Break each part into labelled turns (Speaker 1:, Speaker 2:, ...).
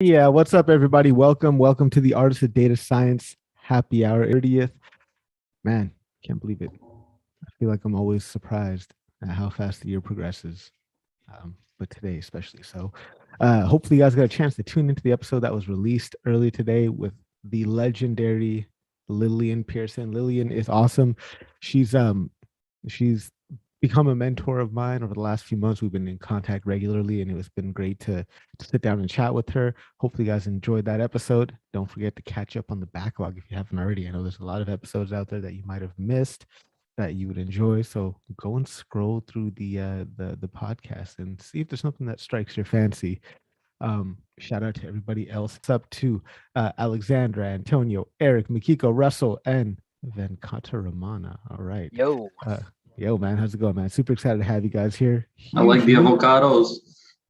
Speaker 1: Yeah, what's up, everybody? Welcome to the Artist of Data Science Happy Hour 30th. Man, can't believe it. I feel like I'm always surprised at how fast the year progresses, but today especially. So, hopefully, you guys got a chance to tune into the episode that was released early today with the legendary Lillian Pearson. Lillian is awesome. She's become a mentor of mine over the last few months. We've been in contact regularly, and it's been great to sit down and chat with her. Hopefully, you guys enjoyed that episode. Don't forget to catch up on the backlog if you haven't already. I know there's a lot of episodes out there that you might have missed that you would enjoy. So go and scroll through the podcast and see if there's something that strikes your fancy. Shout out to everybody else. It's up to Alexandra, Antonio, Eric, Mikiko, Russell, and Venkata Ramana. All right.
Speaker 2: Yo,
Speaker 1: Uh, Yo, man, how's it going, man? Super excited to have you guys here.
Speaker 3: I like the avocados.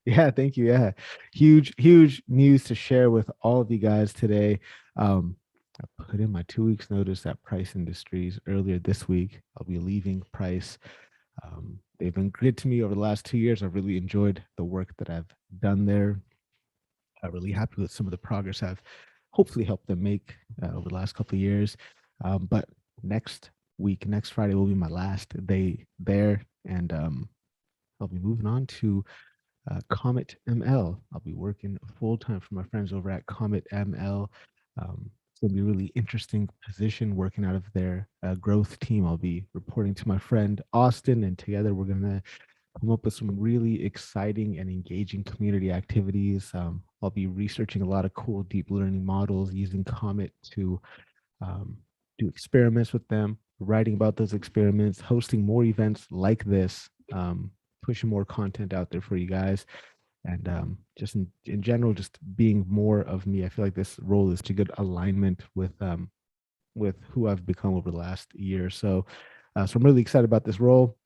Speaker 1: Yeah, thank you. Yeah, huge news to share with all of you guys today. I put in my 2 weeks notice at Price Industries earlier this week. I'll be leaving Price. They've been good to me over the last 2 years. I've really enjoyed the work that I've done there. I'm really happy with some of the progress I've hopefully helped them make over the last couple of years. But next week, next Friday will be my last day there, and I'll be moving on to Comet ML. I'll be working full time for my friends over at Comet ML. It's going to be a really interesting position working out of their growth team. I'll be reporting to my friend Austin, and together we're going to come up with some really exciting and engaging community activities. I'll be researching a lot of cool deep learning models using Comet to do experiments with them, writing about those experiments, hosting more events like this, pushing more content out there for you guys, and just in general, just being more of me. I feel like this role is a good alignment with who I've become over the last year or so. So I'm really excited about this role.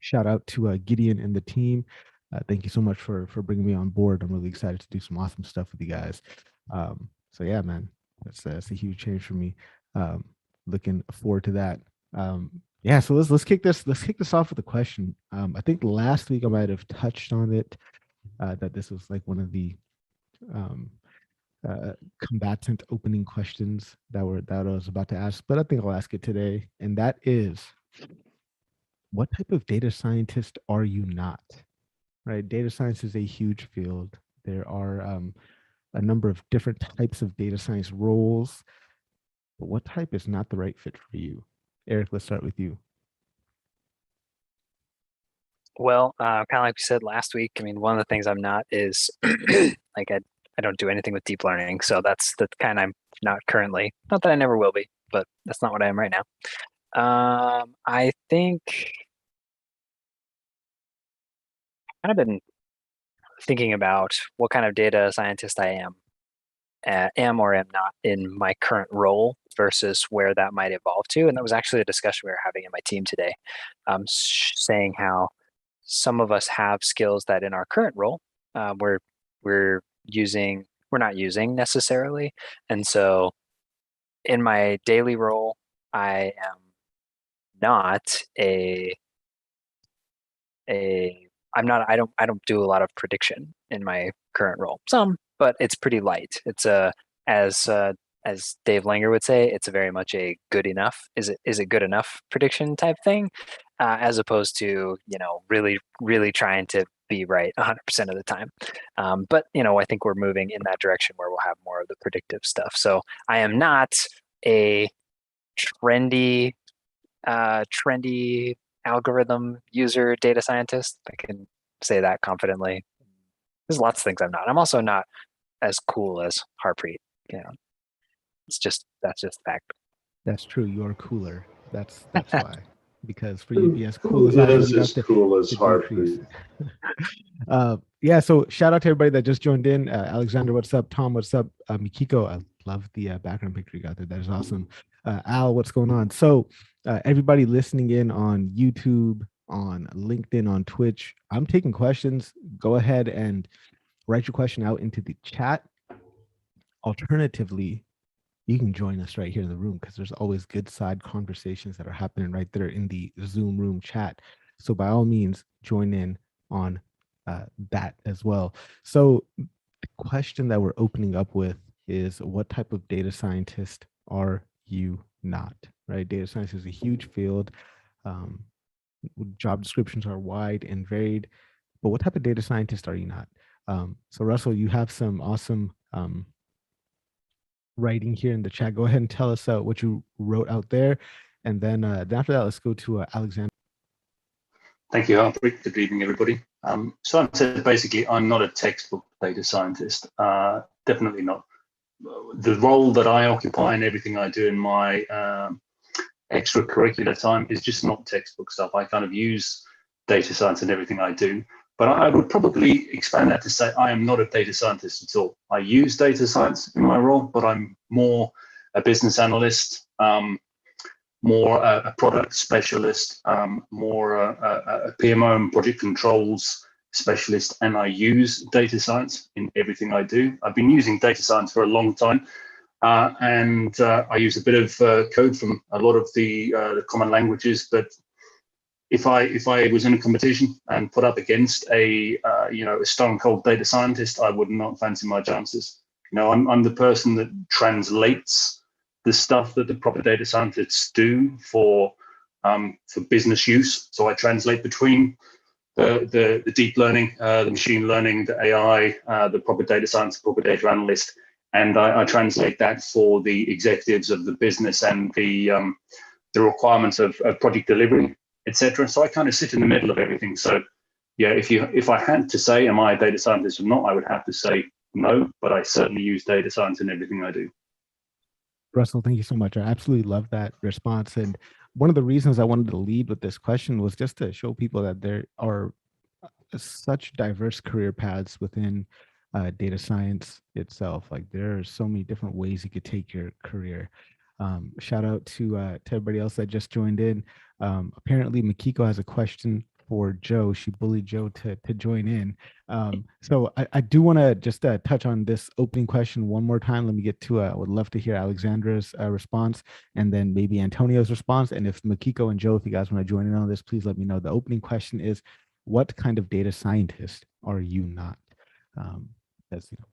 Speaker 1: Shout out to Gideon and the team. Thank you so much for bringing me on board. I'm really excited to do some awesome stuff with you guys. So yeah, man, that's a huge change for me. Looking forward to that. Yeah, so let's kick this off with a question. I think last week I might have touched on it, that this was like one of the um, combatant opening questions that I was about to ask, but I think I'll ask it today, and that is, what type of data scientist are you not? Right, data science is a huge field. There are a number of different types of data science roles, but what type is not the right fit for you? Eric, let's start with you.
Speaker 2: well, kind of like we said last week. I mean, one of the things I'm not is like I don't do anything with deep learning, so that's the kind I'm not currently. Not that I never will be, but that's not what I am right now. I think I've kind of been thinking about what kind of data scientist I am or am not in my current role versus where that might evolve to. And that was actually a discussion we were having in my team today, saying how some of us have skills that in our current role we're not using necessarily. And so in my daily role, I am not a I don't do a lot of prediction in my current role. Some, but it's pretty light. It's a as Dave Langer would say, it's a very much a good enough. Is it good enough prediction type thing, as opposed to really trying to be right 100% of the time. But I think we're moving in that direction where we'll have more of the predictive stuff. So I am not a trendy trendy algorithm user data scientist. I can say that confidently. There's lots of things I'm not. I'm also not as cool as Harpreet. That's just fact.
Speaker 1: That's true. You're cooler. That's why. Because for you to be as cool as I am,
Speaker 3: Is
Speaker 1: you have
Speaker 3: as cool as
Speaker 1: decrease.
Speaker 3: Harpreet.
Speaker 1: Yeah. So shout out to everybody that just joined in. Alexander, what's up? Tom, what's up? Mikiko, I love the background picture you got there. That is awesome. Al, what's going on? So everybody listening in on YouTube, on LinkedIn, on Twitch, I'm taking questions. Go ahead and write your question out into the chat. Alternatively, you can join us right here in the room, because there's always good side conversations that are happening right there in the Zoom room chat. So by all means, join in on that as well. So the question that we're opening up with is, what type of data scientist are you not? Right? Data science is a huge field. Um, Job descriptions are wide and varied, but what type of data scientist are you not? So Russell, you have some awesome writing here in the chat. Go ahead and tell us what you wrote out there. And then after that, let's go to Alexander.
Speaker 4: Thank you, Harpreet. Good evening, everybody. So I said, basically, I'm not a textbook data scientist. Definitely not. The role that I occupy and everything I do in my extracurricular time is just not textbook stuff. I kind of use data science in everything I do. But I would probably expand that to say I am not a data scientist at all. I use data science in my role, but I'm more a business analyst, more a product specialist, more a PMO and project controls specialist, and I use data science in everything I do. I've been using data science for a long time, and I use a bit of code from a lot of the common languages. But if I was in a competition and put up against a stone cold data scientist, I would not fancy my chances. I'm the person that translates the stuff that the proper data scientists do for business use. So I translate between the deep learning, the machine learning, the AI, the proper data science, proper data analyst, and I translate that for the executives of the business and the requirements of project delivery, etc. So I kind of sit in the middle of everything. So yeah, if I had to say, am I a data scientist or not, I would have to say no, but I certainly use data science in everything I do.
Speaker 1: Russell, thank you so much. I absolutely love that response. And one of the reasons I wanted to lead with this question was just to show people that there are such diverse career paths within data science itself. Like, there are so many different ways you could take your career. Shout out to everybody else that just joined in. Apparently, Makiko has a question for Joe. She bullied Joe to join in. So I do want to just touch on this opening question one more time. Let me get to, I would love to hear Alexandra's response, and then maybe Antonio's response. And if Makiko and Joe, if you guys want to join in on this, please let me know. The opening question is, what kind of data scientist are you not? As you know,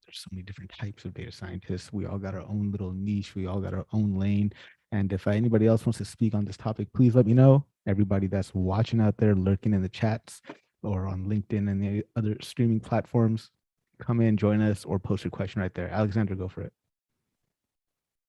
Speaker 1: there's so many different types of data scientists. We all got our own little niche. We all got our own lane. And if anybody else wants to speak on this topic, please let me know. Everybody that's watching out there, lurking in the chats or on LinkedIn and the other streaming platforms, come in, join us, or post your question right there. Alexandra, go for it.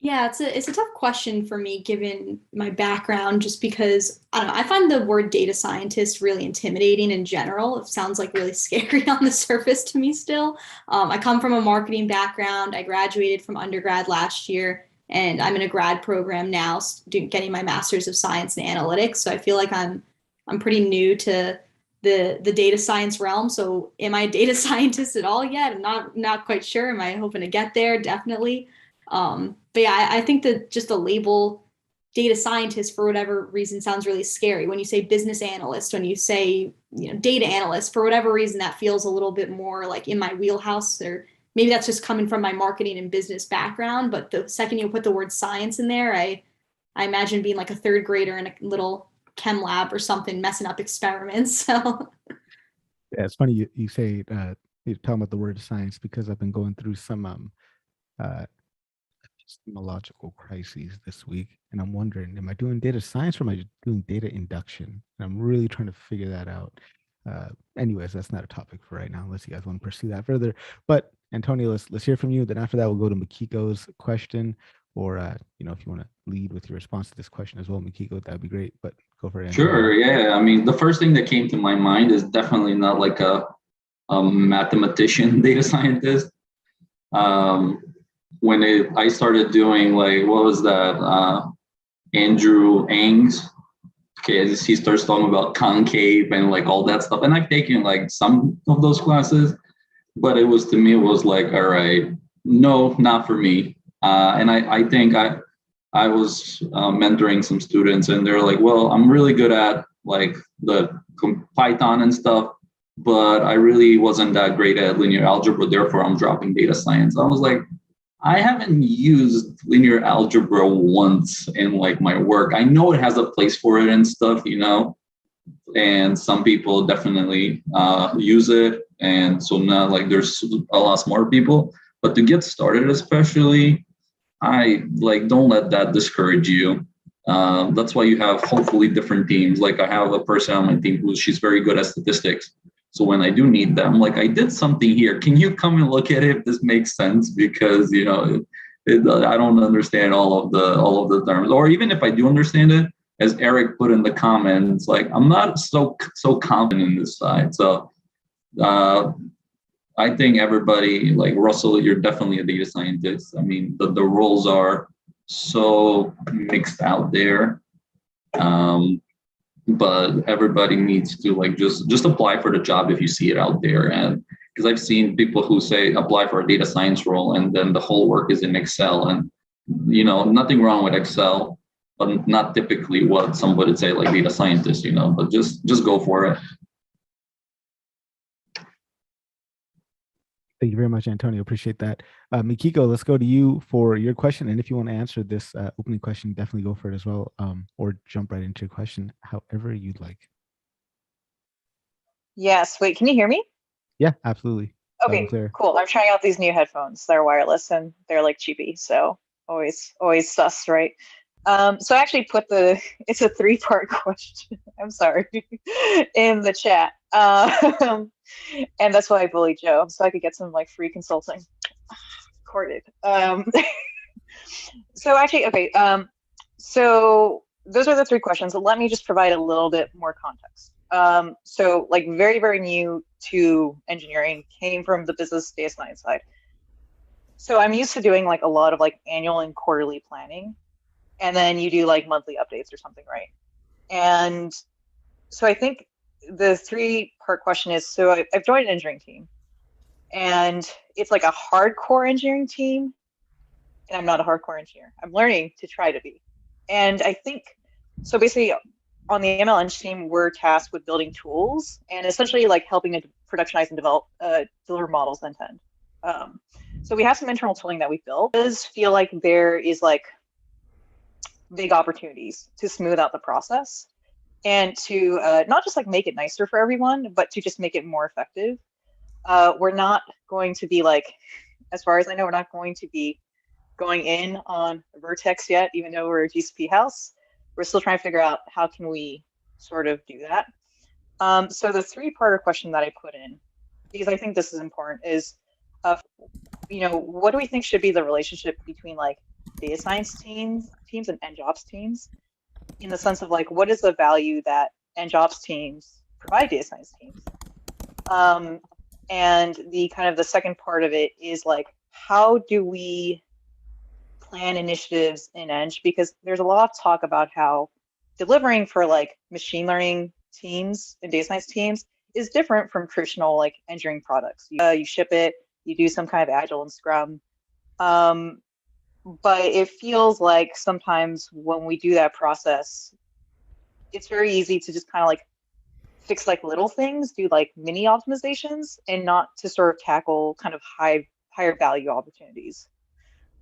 Speaker 5: Yeah, it's a tough question for me given my background, just because I don't know, I find the word data scientist really intimidating in general. It sounds like really scary on the surface to me still. I come from a marketing background. I graduated from undergrad last year, and I'm in a grad program now, getting my master's of science in analytics. So I feel like I'm pretty new to the data science realm. So am I a data scientist at all yet? I'm not quite sure. Am I hoping to get there? Definitely. But yeah, I think that just the label data scientist for whatever reason sounds really scary. When you say business analyst, when you say, data analyst, for whatever reason, that feels a little bit more like in my wheelhouse, or maybe that's just coming from my marketing and business background. But the second you put the word science in there, I imagine being like a third grader in a little chem lab or something, messing up experiments. So
Speaker 1: yeah, it's funny you say you're talking about the word science, because I've been going through some epistemological crises this week, and I'm wondering, am I doing data science or am I doing data induction? And I'm really trying to figure that out. Anyways, that's not a topic for right now, unless you guys want to pursue that further. But Antonio, let's hear from you. Then after that, we'll go to Makiko's question, or if you want to lead with your response to this question as well, Makiko, that'd be great. But go for it, Antonio.
Speaker 3: Sure, yeah. I mean, the first thing that came to my mind is definitely not like a mathematician data scientist. When I started doing, like, what was that? Andrew Ng's. Okay, he starts talking about concave and like all that stuff. And I've taken like some of those classes, but it was like, all right, no, not for me. And I think I was mentoring some students, and they're like, well, I'm really good at like the Python and stuff, but I really wasn't that great at linear algebra. Therefore, I'm dropping data science. I was like, I haven't used linear algebra once in like my work. I know it has a place for it and stuff, and some people definitely use it. And so now like there's a lot more people, but to get started, especially, I like don't let that discourage you. That's why you have hopefully different teams. Like I have a person on my team she's very good at statistics. So when I do need them, like I did something here. Can you come and look at it if this makes sense? Because I don't understand all of the terms. Or even if I do understand it, as Eric put in the comments, like I'm not so confident in this side. So I think everybody, like Russell, you're definitely a data scientist. I mean, the roles are so mixed out there. But everybody needs to like just apply for the job if you see it out there. And because I've seen people who say apply for a data science role and then the whole work is in Excel, and nothing wrong with Excel, but not typically what somebody would say like data scientist, but just go for it.
Speaker 1: Thank you very much, Antonio. Appreciate that. Mikiko, let's go to you for your question. And if you want to answer this opening question, definitely go for it as well, or jump right into your question, however you'd like.
Speaker 6: Yes. Wait, can you hear me?
Speaker 1: Yeah, absolutely.
Speaker 6: Okay, cool. I'm trying out these new headphones. They're wireless and they're like cheapy. So always sus, right? So I actually put it's a 3-part question. I'm sorry, in the chat. And that's why I bullied Joe, so I could get some like free consulting. Recorded. So actually, okay. So those are the 3 questions. So let me just provide a little bit more context. So like very, very new to engineering, came from the business data science side. So I'm used to doing like a lot of like annual and quarterly planning, and then you do like monthly updates or something, right? And so I think the 3-part question is, so I've joined an engineering team, and it's like a hardcore engineering team, and I'm not a hardcore engineer. I'm learning to try to be. And I think, so basically on the ML team, we're tasked with building tools and essentially like helping to productionize and deliver models end to end. So we have some internal tooling that we built. It does feel like there is like big opportunities to smooth out the process and to not just like make it nicer for everyone, but to just make it more effective. We're not going to be like, as far as I know, we're not going to be going in on Vertex yet, even though we're a GCP house. We're still trying to figure out how can we sort of do that. So the 3-parter question that I put in, because I think this is important, is, what do we think should be the relationship between like data science teams and NJobs teams, in the sense of like, what is the value that NJobs teams provide data science teams? And the kind of the second part of it is like, how do we plan initiatives in Eng? Because there's a lot of talk about how delivering for like machine learning teams and data science teams is different from traditional like engineering products. You ship it, you do some kind of agile and scrum. But it feels like sometimes when we do that process, it's very easy to just kind of like fix like little things, do like mini optimizations, and not to sort of tackle kind of higher value opportunities.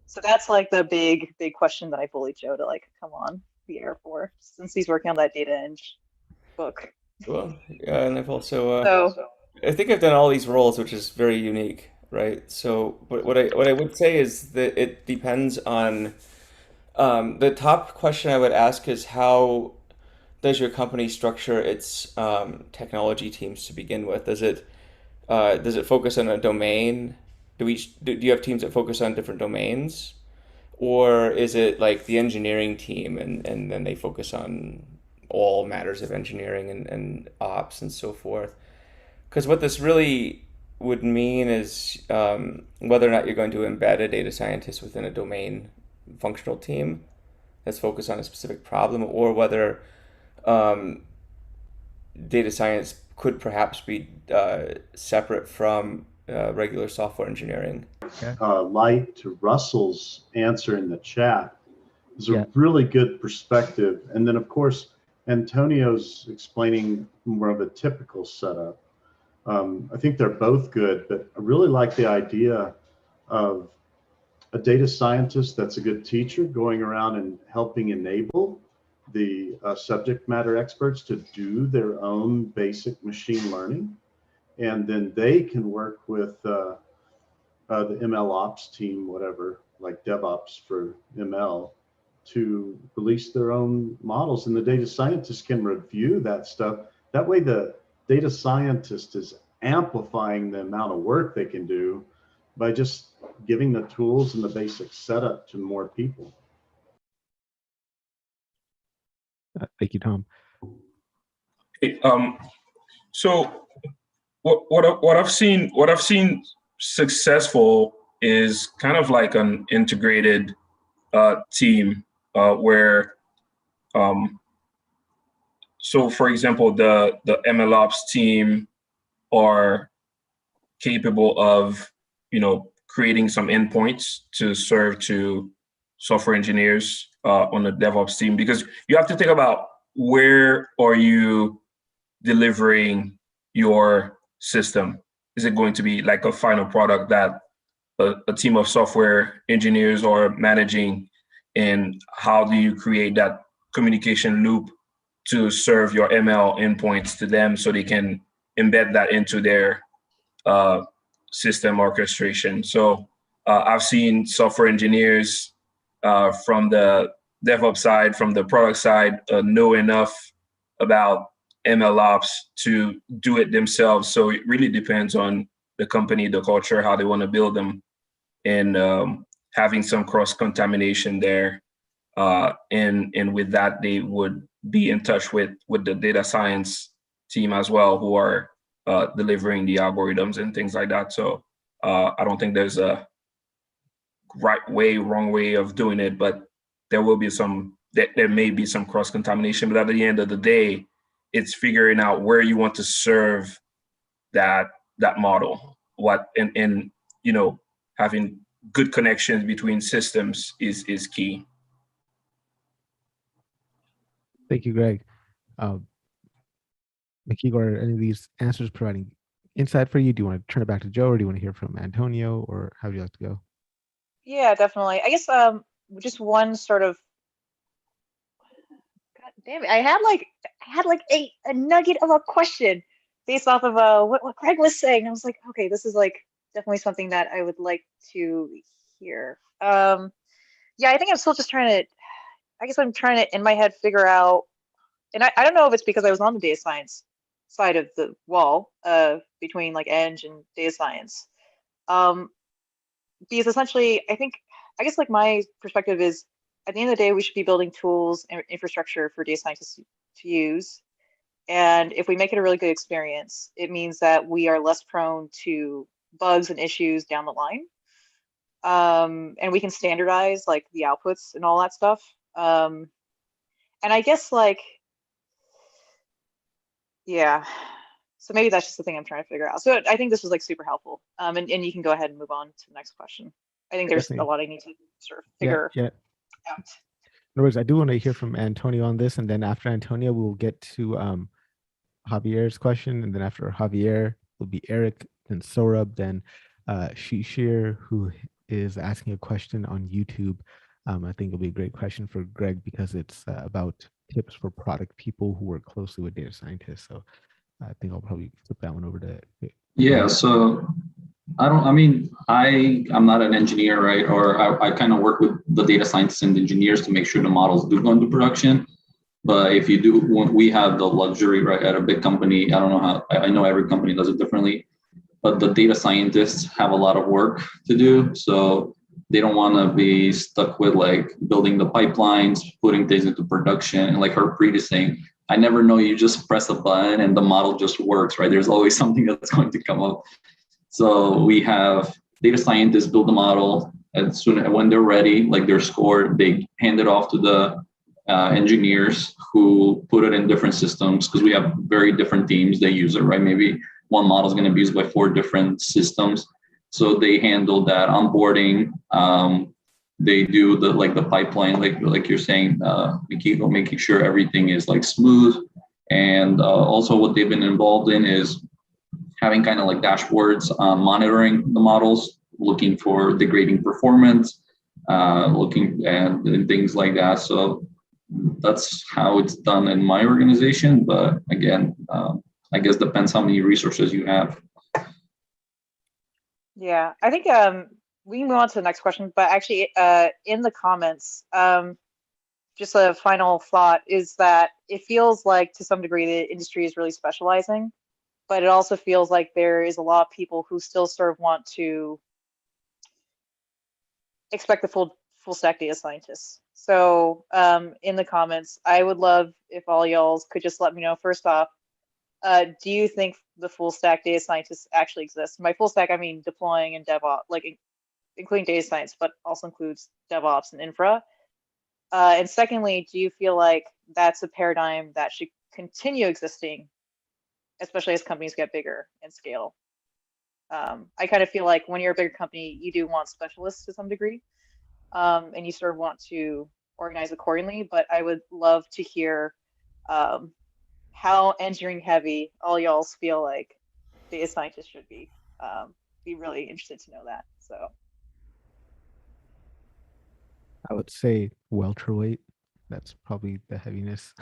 Speaker 6: So that's like the big question that I bullied Joe to like come on the air for, since he's working on that data eng book.
Speaker 7: Well, yeah, and I've also I think I've done all these roles, which is very unique, right? So what I would say is that it depends on the top question I would ask is, how does your company structure its technology teams to begin with? Does it focus on a domain? Do you have teams that focus on different domains? Or is it like the engineering team and then they focus on all matters of engineering and ops and so forth? Because what this really would mean is whether or not you're going to embed a data scientist within a domain functional team that's focused on a specific problem, or whether data science could perhaps be separate from regular software engineering.
Speaker 8: Light to Russell's answer in the chat is a really good perspective. And then, of course, Antonio's explaining more of a typical setup. I think they're both good, but I really like the idea of a data scientist that's a good teacher going around and helping enable the subject matter experts to do their own basic machine learning. and then they can work with the ML ops team, whatever, like DevOps for ML, to release their own models, and the data scientists can review that stuff. That way the data scientist is amplifying the amount of work they can do by just giving the tools and the basic setup to more people.
Speaker 1: Thank you, Tom.
Speaker 9: Hey, so what I've seen successful is kind of like an integrated team where so for example the MLOps team are capable of creating some endpoints to serve to software engineers on the DevOps team, because you have to think about where are you delivering your system. Is it going to be like a final product that a team of software engineers are managing, and how do you create that communication loop to serve your ML endpoints to them so they can embed that into their system orchestration? So I've seen software engineers from the DevOps side, from the product side, know enough about MLOps to do it themselves. So it really depends on the company, the culture, how they want to build them, and having some cross-contamination there. And with that, they would be in touch with the data science team as well, who are delivering the algorithms and things like that. So I don't think there's a right way, wrong way of doing it, but there may be some cross-contamination. But at the end of the day, it's figuring out where you want to serve that model, and having good connections between systems is key.
Speaker 1: Thank you, Greg. Makiko, are any of these answers providing insight for you? Do you want to turn it back to Joe, or do you want to hear from Antonio, or how would you like to go?
Speaker 6: Yeah, definitely. I guess just one sort of, God damn it, I had like a nugget of a question based off of what Greg was saying. I was like, okay, this is like definitely something that I would like to hear. Yeah, I think I'm still just trying to, in my head, figure out, and I don't know if it's because I was on the data science side of the wall between like Eng and data science. Because essentially, I guess like my perspective is, at the end of the day, we should be building tools and infrastructure for data scientists to use. And if we make it a really good experience, it means that we are less prone to bugs and issues down the line. And we can standardize like the outputs and all that stuff. And I guess like, yeah, so maybe that's just the thing I'm trying to figure out. So I think this was like super helpful. And you can go ahead and move on to the next question. I think there's a lot I need to sort of figure out.
Speaker 1: In other words, I do want to hear from Antonio on this, and then after Antonio, we'll get to Javier's question, and then after Javier, will be Eric, then Saurabh, then Shishir, who is asking a question on YouTube. I think it'll be a great question for Greg because it's about tips for product people who work closely with data scientists. So I think I'll probably flip that one over to.
Speaker 3: Yeah, so I'm not an engineer, right? Or I kind of work with the data scientists and engineers to make sure the models do go into production. But if you do, we have the luxury, right, at a big company. I don't know how, I know every company does it differently, but the data scientists have a lot of work to do. So they don't want to be stuck with like building the pipelines, putting things into production. And like Harpreet is saying, I never know, you just press a button and the model just works, right? There's always something that's going to come up. So we have data scientists build the model, and when they're ready, like they're scored, they hand it off to the engineers who put it in different systems, because we have very different teams they use it, right? Maybe one model is going to be used by 4 different systems. So they handle that onboarding. They do the pipeline, like you're saying, making sure everything is like smooth. And also what they've been involved in is having kind of like dashboards, monitoring the models, looking for degrading performance, looking and things like that. So that's how it's done in my organization. But again, I guess depends how many resources you have.
Speaker 6: Yeah, I think we can move on to the next question, but actually in the comments, just a final thought is that it feels like to some degree the industry is really specializing, but it also feels like there is a lot of people who still sort of want to expect the full stack data scientists. So in the comments, I would love if all y'all could just let me know first off, do you think the full stack data scientists actually exist? By full stack, I mean deploying and DevOps, like including data science, but also includes DevOps and infra. And secondly, do you feel like that's a paradigm that should continue existing, especially as companies get bigger and scale? I kind of feel like when you're a bigger company, you do want specialists to some degree, and you sort of want to organize accordingly. But I would love to hear how engineering heavy all y'all feel like data scientists should be. Be really interested to know that. So
Speaker 1: I would say welterweight. That's probably the heaviness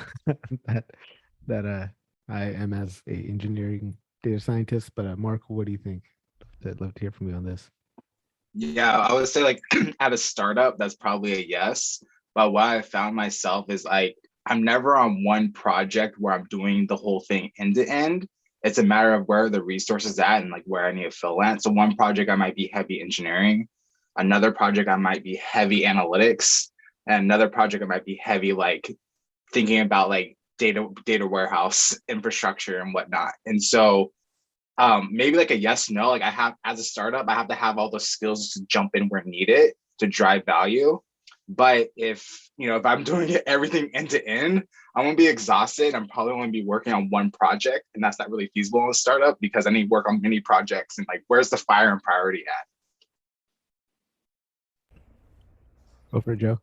Speaker 1: that I am as a engineering data scientist. But Mark, what do you think? I'd love to hear from you on this.
Speaker 10: Yeah, I would say like at a startup, that's probably a yes. But what I found myself is like I'm never on one project where I'm doing the whole thing end to end. It's a matter of where the resources at and like where I need to fill at. So one project I might be heavy engineering, another project I might be heavy analytics, and another project I might be heavy like thinking about like data warehouse infrastructure and whatnot. And so maybe like a yes, no, like I have as a startup, I have to have all those skills to jump in where needed to drive value. But if I'm doing everything end to end, I'm gonna be exhausted. I'm probably gonna be working on one project, and that's not really feasible in a startup because I need to work on many projects. And like, where's the fire and priority at?
Speaker 1: Go for it, Joe.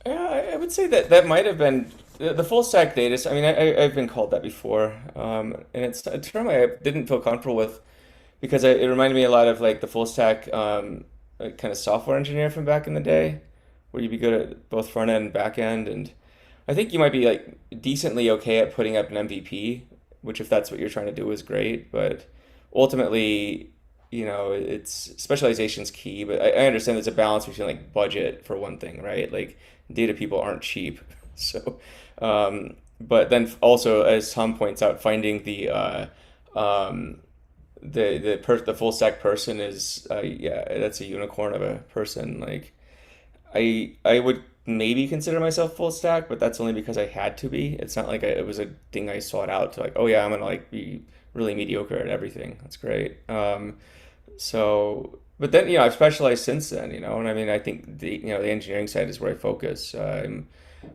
Speaker 7: Yeah, I would say that might have been the full stack data. I mean, I've been called that before, and it's a term I didn't feel comfortable with because it reminded me a lot of like the full stack like kind of software engineer from back in the day, where you'd be good at both front end and back end. And I think you might be like decently okay at putting up an MVP, which if that's what you're trying to do is great. But ultimately, it's specialization's key. But I understand there's a balance between like budget for one thing, right? Like data people aren't cheap. So, but then also, as Tom points out, finding the full stack person is yeah, that's a unicorn of a person. Like I would maybe consider myself full stack, but that's only because I had to be. It's not like it was a thing I sought out to like, oh yeah, I'm gonna like be really mediocre at everything. That's great. So, but then I've specialized since then. And I mean I think the engineering side is where I focus. I'm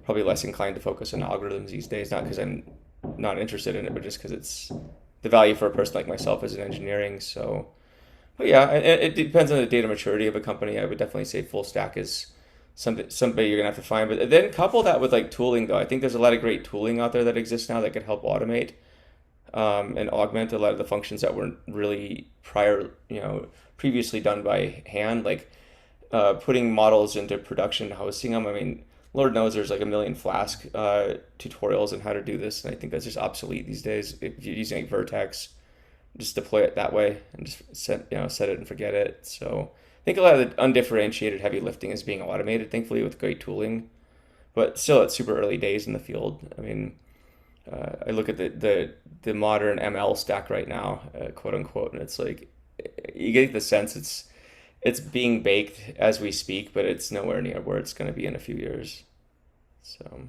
Speaker 7: probably less inclined to focus on algorithms these days, not because I'm not interested in it, but just because it's the value for a person like myself is in engineering. So, but yeah, it depends on the data maturity of a company. I would definitely say full stack is somebody you're gonna have to find. But then couple that with like tooling, though. I think there's a lot of great tooling out there that exists now that could help automate and augment a lot of the functions that weren't really previously done by hand, like putting models into production, hosting them. I mean, Lord knows there's like a million Flask tutorials on how to do this, and I think that's just obsolete these days. If you're using like Vertex, just deploy it that way and just set it and forget it. So I think a lot of the undifferentiated heavy lifting is being automated, thankfully, with great tooling. But still, it's super early days in the field. I mean, I look at the modern ML stack right now, quote unquote, and it's like you get the sense it's being baked as we speak, but it's nowhere near where it's going to be in a few years. So,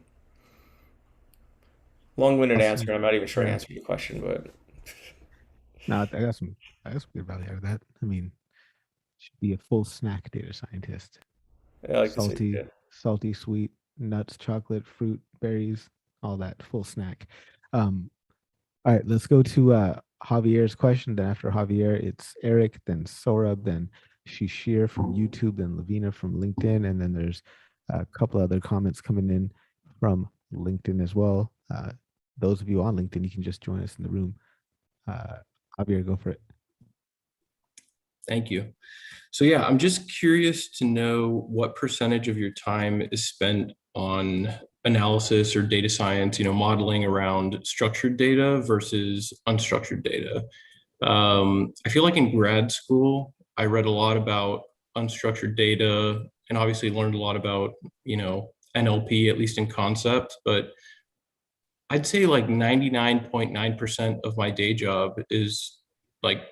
Speaker 7: long-winded answer. I'm not even sure I answered your question, but
Speaker 1: no, I got some good value out of that. I mean, should be a full snack data scientist.
Speaker 7: I like
Speaker 1: salty, sweet, nuts, chocolate, fruit, berries, all that full snack. All right, let's go to Javier's question. Then after Javier, it's Eric, then Saurabh, then Shishir from YouTube, then Lavina from LinkedIn, and then there's a couple other comments coming in from LinkedIn as well. Those of you on LinkedIn, you can just join us in the room. Javier, go for it.
Speaker 9: Thank you. So yeah, I'm just curious to know what percentage of your time is spent on analysis or data science, modeling around structured data versus unstructured data. I feel like in grad school, I read a lot about unstructured data and obviously learned a lot about, NLP, at least in concept, but I'd say like 99.9% of my day job is like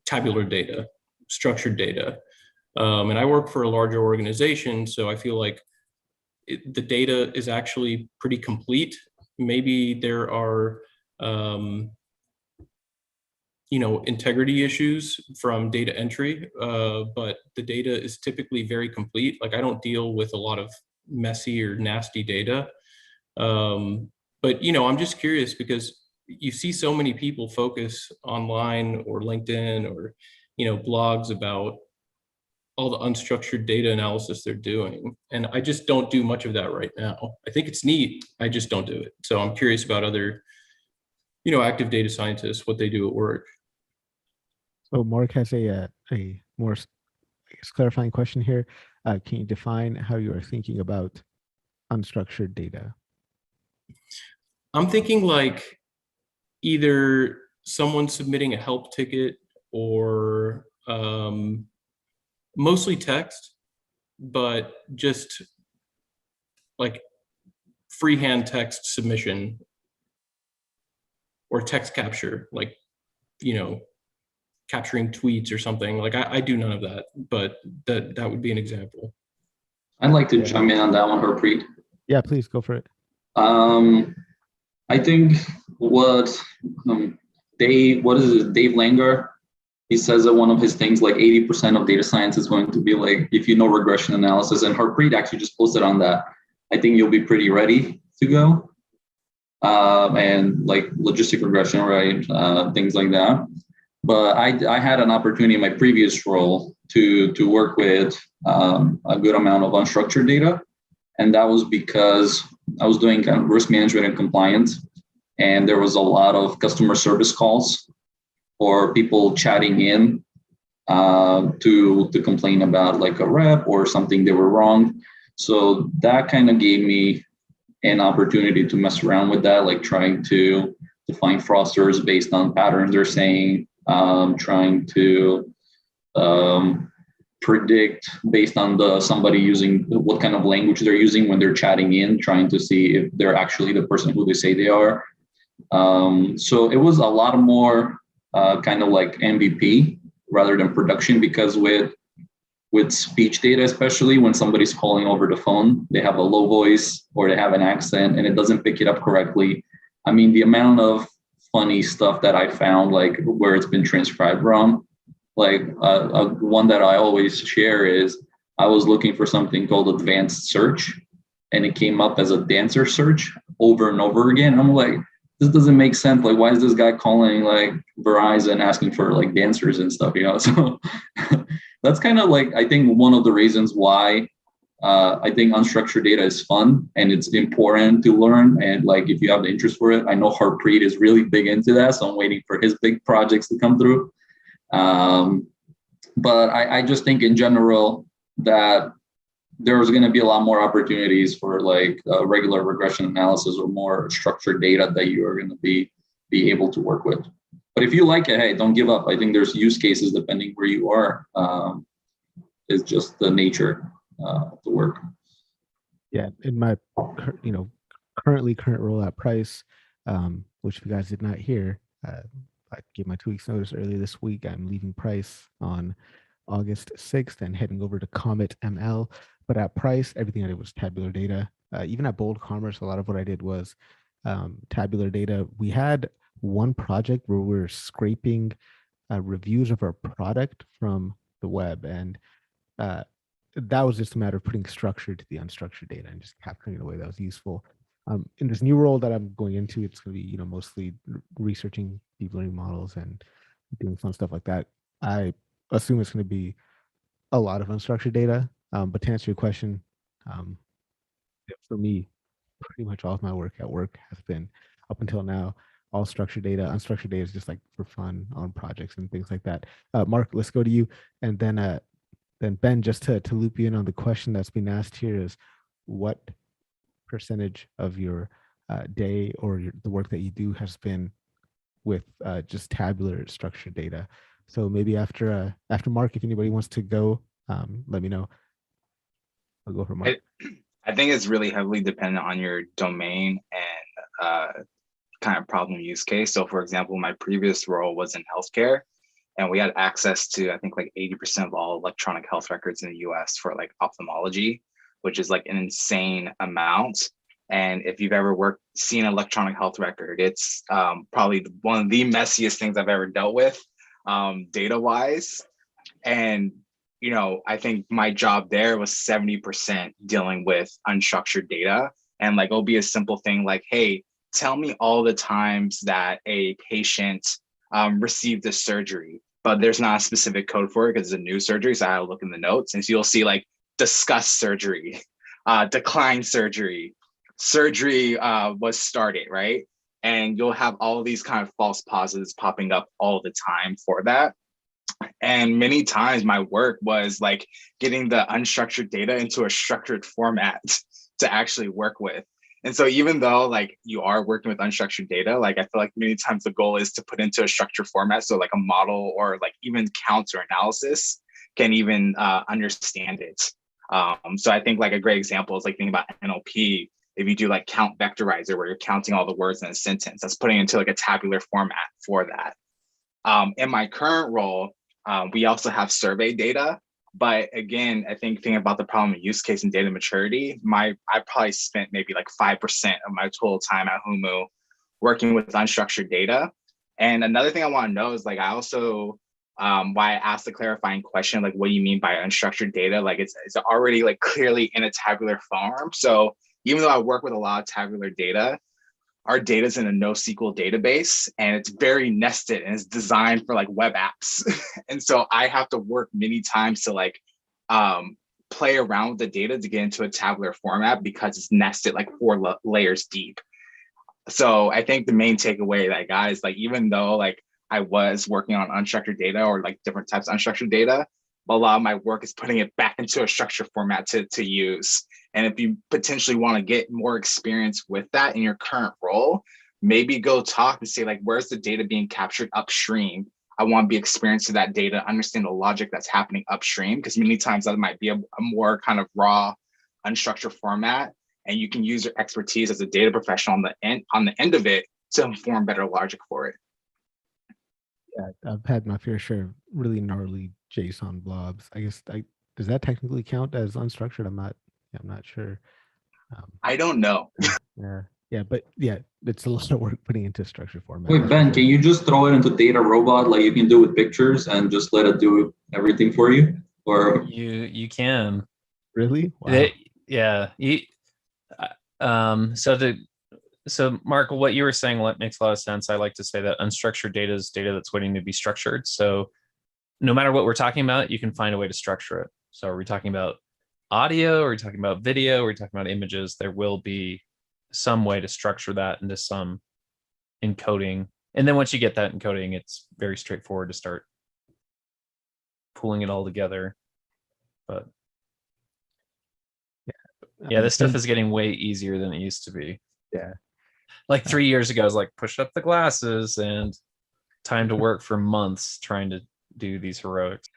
Speaker 9: tabular data, structured data. And I work for a larger organization, so I feel like the data is actually pretty complete. Maybe there are, integrity issues from data entry, but the data is typically very complete. Like I don't deal with a lot of messy or nasty data. But I'm just curious because you see so many people focus online or LinkedIn or, blogs about all the unstructured data analysis they're doing. And I just don't do much of that right now. I think it's neat. I just don't do it. So I'm curious about other, active data scientists, what they do at work.
Speaker 1: So Mark has a more, I guess, clarifying question here. Can you define how you are thinking about unstructured data?
Speaker 9: I'm thinking like either someone submitting a help ticket or mostly text, but just like freehand text submission or text capture, like, capturing tweets or something. Like I do none of that, but that would be an example.
Speaker 3: I'd like to chime in on that one, Harpreet.
Speaker 1: Yeah, please go for it.
Speaker 3: I think what Dave Langer, he says that one of his things, like 80% of data science is going to be like, if you know regression analysis, and Harpreet actually just posted on that. I think you'll be pretty ready to go. And like logistic regression, right? Things like that. But I had an opportunity in my previous role to work with a good amount of unstructured data. And that was because I was doing kind of risk management and compliance. And there was a lot of customer service calls or people chatting in to complain about like a rep or something they were wrong. So that kind of gave me an opportunity to mess around with that, like trying to find fraudsters based on patterns they're saying, trying to predict based on somebody using what kind of language they're using when they're chatting in, trying to see if they're actually the person who they say they are. So it was a lot more kind of like MVP rather than production, because with speech data, especially when somebody's calling over the phone, they have a low voice or they have an accent and it doesn't pick it up correctly. I mean, the amount of funny stuff that I found, like where it's been transcribed wrong, like one that I always share is I was looking for something called advanced search and it came up as a dancer search over and over again. I'm like, this doesn't make sense. Like, why is this guy calling like Verizon asking for like dancers and stuff, So that's kind of like, I think one of the reasons why I think unstructured data is fun and it's important to learn. And like, if you have the interest for it, I know Harpreet is really big into that. So I'm waiting for his big projects to come through. But I just think in general that there's going to be a lot more opportunities for like regular regression analysis or more structured data that you are going to be able to work with. But if you like it, hey, don't give up. I think there's use cases depending where you are. It's just the nature of the work.
Speaker 1: Yeah, in my current role at Price, which if you guys did not hear, I gave my 2 weeks notice earlier this week. I'm leaving Price on August 6th and heading over to Comet ML. But at Price, everything I did was tabular data. Even at Bold Commerce, a lot of what I did was tabular data. We had one project where we were scraping reviews of our product from the web, and that was just a matter of putting structure to the unstructured data and just capturing it in a way that was useful. In this new role that I'm going into, it's going to be mostly researching deep learning models and doing fun stuff like that. I assume it's going to be a lot of unstructured data. But to answer your question, for me, pretty much all of my work at work has been, up until now, all structured data. Unstructured data is just like for fun on projects and things like that. Mark, let's go to you. And then Ben, just to loop you in on the question that's been asked here is, what percentage of your day or the work that you do has been with just tabular structured data. So maybe after Mark, if anybody wants to go, let me know. I'll go for Mark.
Speaker 10: I think it's really heavily dependent on your domain and kind of problem use case. So for example, my previous role was in healthcare, and we had access to, I think, like 80% of all electronic health records in the US for like ophthalmology, which is like an insane amount. And if you've ever seen an electronic health record, it's probably one of the messiest things I've ever dealt with data-wise. And you know, I think my job there was 70% dealing with unstructured data. And like, it'll be a simple thing like, hey, tell me all the times that a patient received a surgery, but there's not a specific code for it because it's a new surgery. So I had to look in the notes, and so you'll see like discuss surgery, decline surgery, surgery was started, right? And you'll have all these kind of false positives popping up all the time for that. And many times my work was like getting the unstructured data into a structured format to actually work with. And so even though like you are working with unstructured data, like I feel like many times the goal is to put into a structured format. So like a model or like even counts or analysis can even understand it. So I think like a great example is like thinking about NLP. If you do like count vectorizer, where you're counting all the words in a sentence, that's putting into like a tabular format for that. In my current role, we also have survey data, but again, I think thinking about the problem of use case and data maturity, I probably spent maybe like 5% of my total time at Humu working with unstructured data. And another thing I want to know is like, I also, why I asked the clarifying question, like, what do you mean by unstructured data? Like it's already like clearly in a tabular form. So even though I work with a lot of tabular data, our data is in a NoSQL database, and it's very nested and it's designed for like web apps. And so I have to work many times to like play around with the data to get into a tabular format because it's nested like 4 layers deep. So I think the main takeaway that I got is like, even though like I was working on unstructured data or like different types of unstructured data, a lot of my work is putting it back into a structured format to use. And if you potentially want to get more experience with that in your current role, maybe go talk and say like, where's the data being captured upstream? I want to be experienced to that data, understand the logic that's happening upstream, because many times that might be a more kind of raw, unstructured format. And you can use your expertise as a data professional on the end of it to inform better logic for it.
Speaker 1: Yeah, I've had my fair share of really gnarly JSON blobs. I guess does that technically count as unstructured? I'm not sure.
Speaker 10: I don't know.
Speaker 1: Yeah, but yeah, it's a lot of work putting into structured format.
Speaker 3: Wait, Ben, can you just throw it into Data Robot like you can do with pictures and just let it do everything for you? Or
Speaker 11: you can.
Speaker 1: Really? Wow.
Speaker 11: Yeah. So Mark, what you were saying makes a lot of sense. I like to say that unstructured data is data that's waiting to be structured. So no matter what we're talking about, you can find a way to structure it. So are we talking about audio? Are we talking about video? Are we talking about images? There will be some way to structure that into some encoding. And then once you get that encoding, it's very straightforward to start pulling it all together. But yeah, this stuff is getting way easier than it used to be.
Speaker 1: Yeah.
Speaker 11: Like 3 years ago, I was like, push up the glasses and time to work for months trying to do these heroics.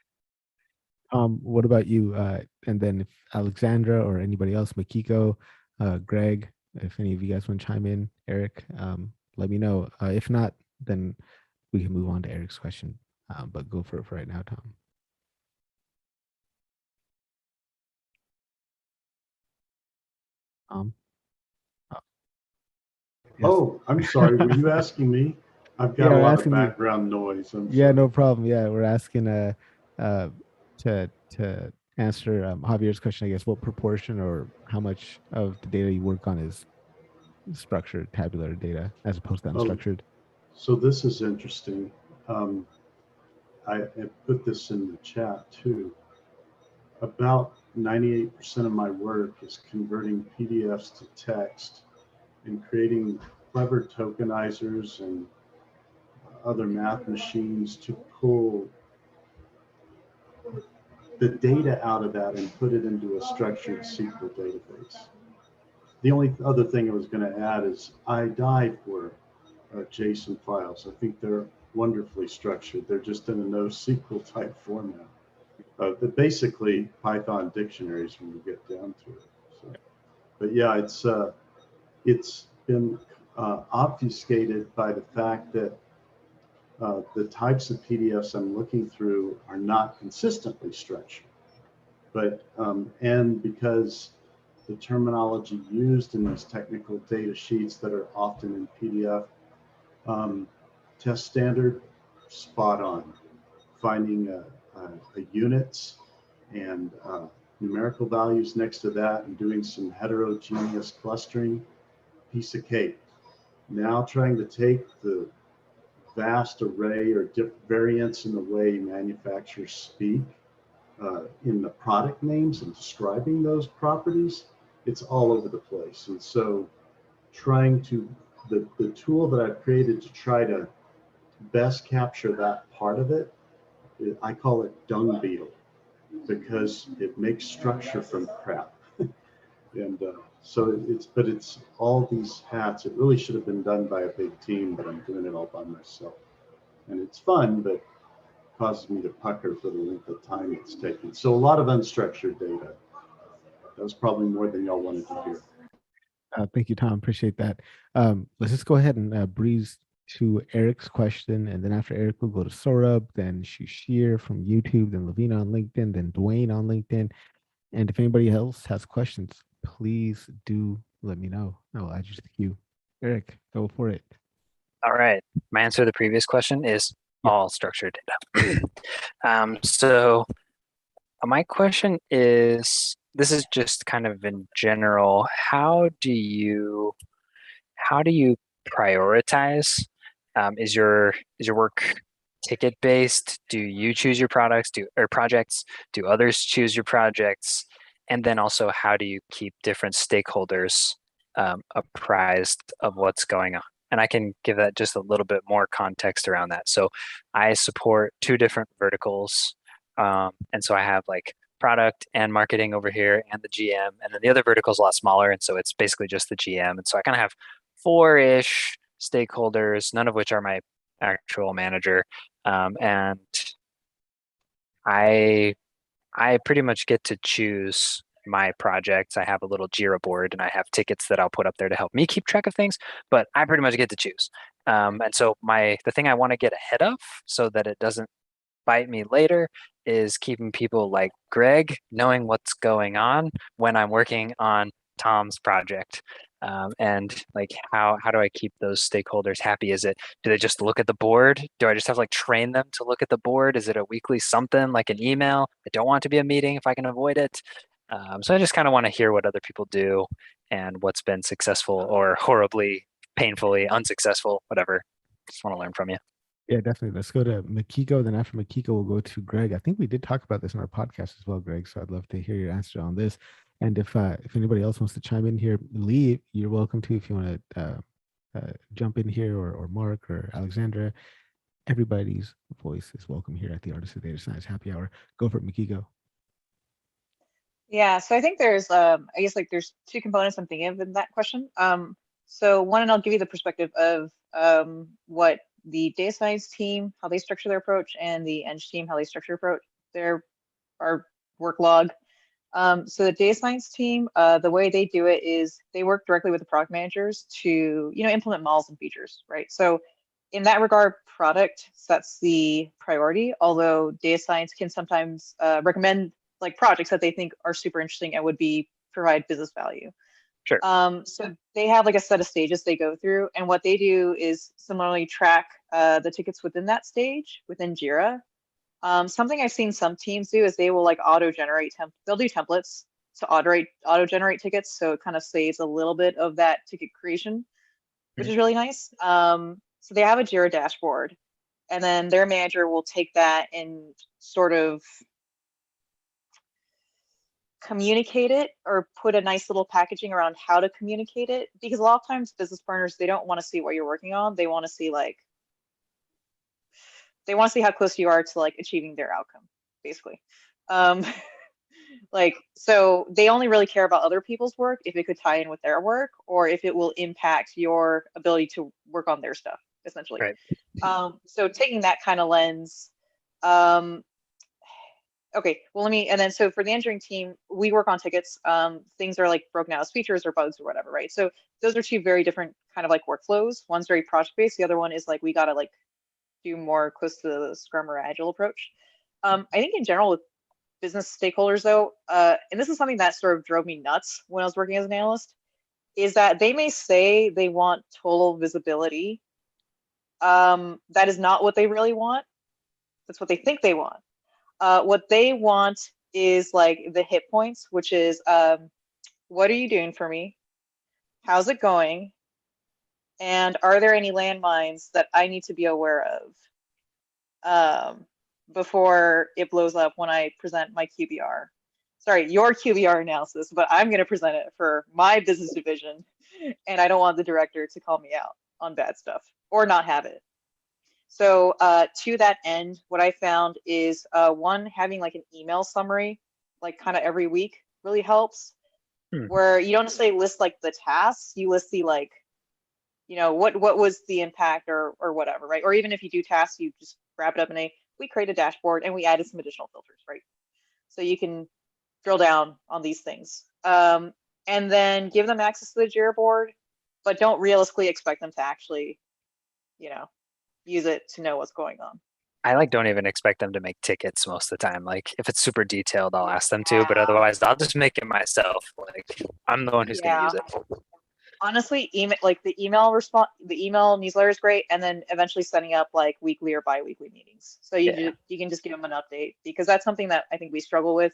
Speaker 1: What about you? And then if Alexandra or anybody else, Makiko, Greg, if any of you guys want to chime in, Eric, let me know. If not, then we can move on to Eric's question. But go for it for right now, Tom.
Speaker 8: Yes. Oh, I'm sorry. Were you asking me? I've got a lot of background noise.
Speaker 1: Yeah, no problem. Yeah, we're asking to answer Javier's question, I guess, what proportion or how much of the data you work on is structured tabular data as opposed to unstructured?
Speaker 8: So this is interesting. I put this in the chat too. About 98% of my work is converting PDFs to text and creating clever tokenizers and other math machines to pull the data out of that and put it into a structured SQL database. The only other thing I was going to add is I die for JSON files. I think they're wonderfully structured. They're just in a NoSQL type format. They're basically Python dictionaries when you get down to it. So, but yeah, it's been obfuscated by the fact that the types of PDFs I'm looking through are not consistently structured. But and because the terminology used in these technical data sheets that are often in PDF, test standard, spot on. Finding units and numerical values next to that and doing some heterogeneous clustering, piece of cake. Now trying to take the vast array or variants in the way manufacturers speak in the product names and describing those properties, it's all over the place. And so trying to, the tool that I've created to try to best capture that part of it, I call it dung beetle, because it makes structure from crap. And so it's all these hats. It really should have been done by a big team, but I'm doing it all by myself. And it's fun, but causes me to pucker for the length of time it's taking. So a lot of unstructured data. That was probably more than y'all wanted to hear.
Speaker 1: Thank you, Tom. Appreciate that. Let's just go ahead and breeze to Eric's question. And then after Eric, we'll go to Saurabh, then Shushir from YouTube, then Lavina on LinkedIn, then Dwayne on LinkedIn. And if anybody else has questions, please do let me know. I'll add you to the queue. Eric, go for it.
Speaker 2: All right. My answer to the previous question is all structured data. So my question is, this is just kind of in general, how do you prioritize? Is your work ticket based? Do you choose your projects? Do others choose your projects? And then also, how do you keep different stakeholders apprised of what's going on? And I can give that just a little bit more context around that. So I support 2 different verticals. And so I have like product and marketing over here and the GM. And then the other vertical is a lot smaller. And so it's basically just the GM. And so I kind of have 4-ish stakeholders, none of which are my actual manager. And I pretty much get to choose my projects. I have a little Jira board and I have tickets that I'll put up there to help me keep track of things, but I pretty much get to choose. And so the thing I want to get ahead of so that it doesn't bite me later is keeping people like Greg knowing what's going on when I'm working on Tom's project. And like how do I keep those stakeholders happy? Do they just look at the board? Do I just have to like train them to look at the board? Is it a weekly something like an email? I don't want it to be a meeting if I can avoid it. So I just kind of want to hear what other people do and what's been successful or horribly, painfully unsuccessful, whatever. Just want to learn from you.
Speaker 1: Yeah, definitely. Let's go to Makiko. Then after Makiko, we'll go to Greg. I think we did talk about this in our podcast as well, Greg. So I'd love to hear your answer on this. And if anybody else wants to chime in here, Lee, you're welcome to. If you want to jump in here, or Mark or Alexandra, everybody's voice is welcome here at the Artists of Data Science Happy Hour. Go for it, Makiko.
Speaker 6: Yeah, so I think there's, I guess like there's 2 components I'm thinking of in that question. So one, and I'll give you the perspective of what the data science team, how they structure their approach, and the eng team, how they structure our work log. So the data science team, the way they do it is they work directly with the product managers to, implement models and features, right? So in that regard, product sets the priority, although data science can sometimes recommend like projects that they think are super interesting and would provide business value.
Speaker 2: Sure.
Speaker 6: So they have like a set of stages they go through, and what they do is similarly track the tickets within that stage within Jira. Something I've seen some teams do is they will like auto-generate they'll do templates to auto-generate tickets, so it kind of saves a little bit of that ticket creation, which is really nice. So they have a Jira dashboard, and then their manager will take that and sort of communicate it or put a nice little packaging around how to communicate it, because a lot of times business partners, they don't want to see what you're working on. They want to see how close you are to like achieving their outcome, basically. Like, so they only really care about other people's work if it could tie in with their work or if it will impact your ability to work on their stuff, essentially.
Speaker 2: Right.
Speaker 6: So taking that kind of lens, okay, well, so for the engineering team, we work on tickets. Things are like broken out as features or bugs or whatever, right? So those are two very different kind of like workflows. One's very project-based. The other one is like, we got to like do more close to the Scrum or Agile approach. I think in general with business stakeholders though, and this is something that sort of drove me nuts when I was working as an analyst, is that they may say they want total visibility. That is not what they really want. That's what they think they want. What they want is like the hit points, which is what are you doing for me? How's it going? And are there any landmines that I need to be aware of before it blows up when I present my QBR? Sorry, your QBR analysis, but I'm going to present it for my business division, and I don't want the director to call me out on bad stuff or not have it. So to that end, what I found is one, having like an email summary, like kind of every week really helps, where you don't necessarily list like the tasks, you list the like, you know, what was the impact or whatever, right? Or even if you do tasks, you just wrap it up in we create a dashboard and we added some additional filters, right? So you can drill down on these things. And then give them access to the Jira board, but don't realistically expect them to actually, you know, use it to know what's going on.
Speaker 2: I like don't even expect them to make tickets most of the time. Like if it's super detailed, I'll ask them to, but otherwise I'll just make it myself. Like I'm the one who's gonna use it.
Speaker 6: Honestly, email like the email newsletter is great, and then eventually setting up like weekly or bi-weekly meetings. So you can just give them an update, because that's something that I think we struggle with.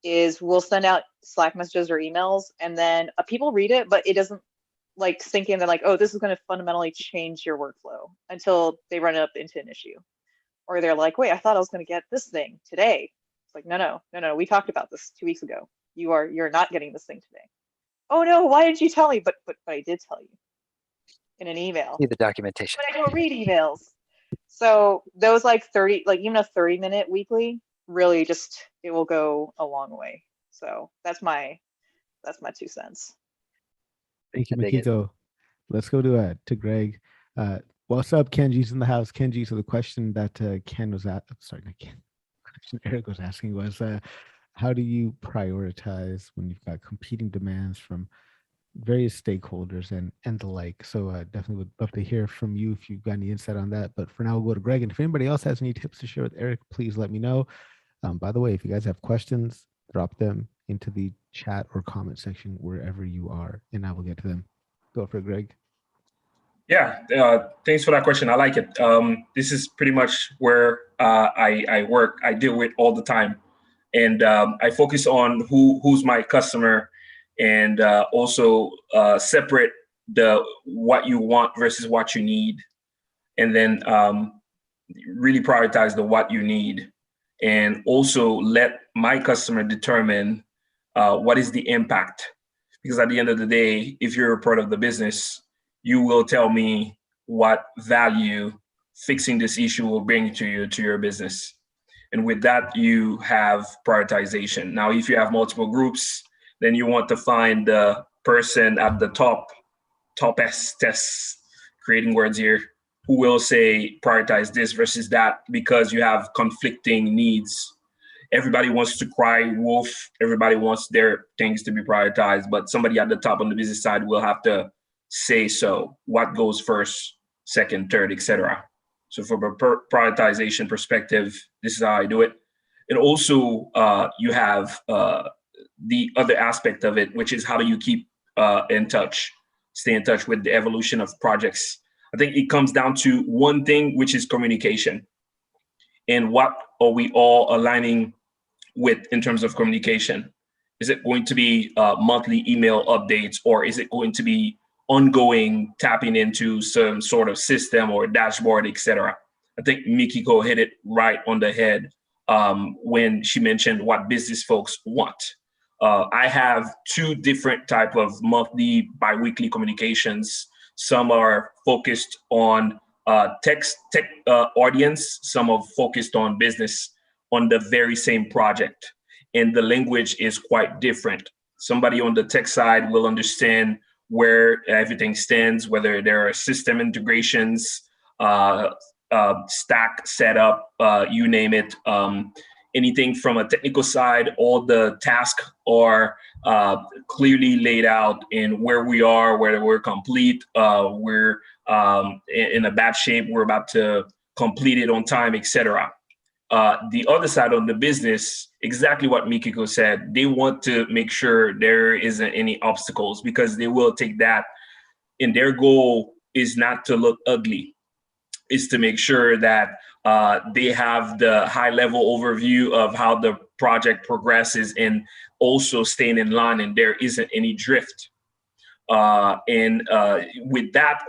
Speaker 6: Is we'll send out Slack messages or emails, and then people read it, but it doesn't like sink in. They're like, oh, this is going to fundamentally change your workflow, until they run it up into an issue, or they're like, wait, I thought I was going to get this thing today. It's like, no, we talked about this 2 weeks ago. You're not getting this thing today. Oh no, why didn't you tell me? But I did tell you in an email.
Speaker 2: Need the documentation.
Speaker 6: But I don't read emails. So those like 30, like even a 30-minute weekly, really just, it will go a long way. So that's my 2 cents.
Speaker 1: Thank you, Makiko. Let's go to Greg. What's up, Kenji's in the house. Kenji, so the question that Ken was at, sorry, not Ken, the question Eric was asking was, how do you prioritize when you've got competing demands from various stakeholders and the like? So definitely would love to hear from you if you've got any insight on that. But for now, we'll go to Greg. And if anybody else has any tips to share with Eric, please let me know. By the way, if you guys have questions, drop them into the chat or comment section wherever you are, and I will get to them. Go for it, Greg.
Speaker 9: Yeah, thanks for that question. I like it. This is pretty much where I work. I deal with all the time. And I focus on who's my customer, and also separate the what you want versus what you need, and then really prioritize the what you need, and also let my customer determine what is the impact. Because at the end of the day, if you're a part of the business, you will tell me what value fixing this issue will bring to your business. And with that, you have prioritization. Now, if you have multiple groups, then you want to find the person at the topest creating words here, who will say prioritize this versus that, because you have conflicting needs. Everybody wants to cry wolf. Everybody wants their things to be prioritized, but somebody at the top on the business side will have to say so. What goes first, second, third, etc. So from a prioritization perspective, this is how I do it. And also you have the other aspect of it, which is how do you keep stay in touch with the evolution of projects. I think it comes down to one thing, which is communication. And what are we all aligning with in terms of communication? Is it going to be monthly email updates, or is it going to be ongoing tapping into some sort of system or dashboard, etc.? I think Mikiko hit it right on the head when she mentioned what business folks want. I have 2 different type of monthly, biweekly communications. Some are focused on tech audience. Some are focused on business on the very same project. and the language is quite different. Somebody on the tech side will understand where everything stands, whether there are system integrations, stack setup, you name it. Anything from a technical side, all the tasks are clearly laid out in where we are, whether we're complete, we're in a bad shape, we're about to complete it on time, etc. The other side of the business, exactly what Mikiko said, they want to make sure there isn't any obstacles because they will take that. And their goal is not to look ugly, is to make sure that they have the high level overview of how the project progresses and also staying in line and there isn't any drift. With that,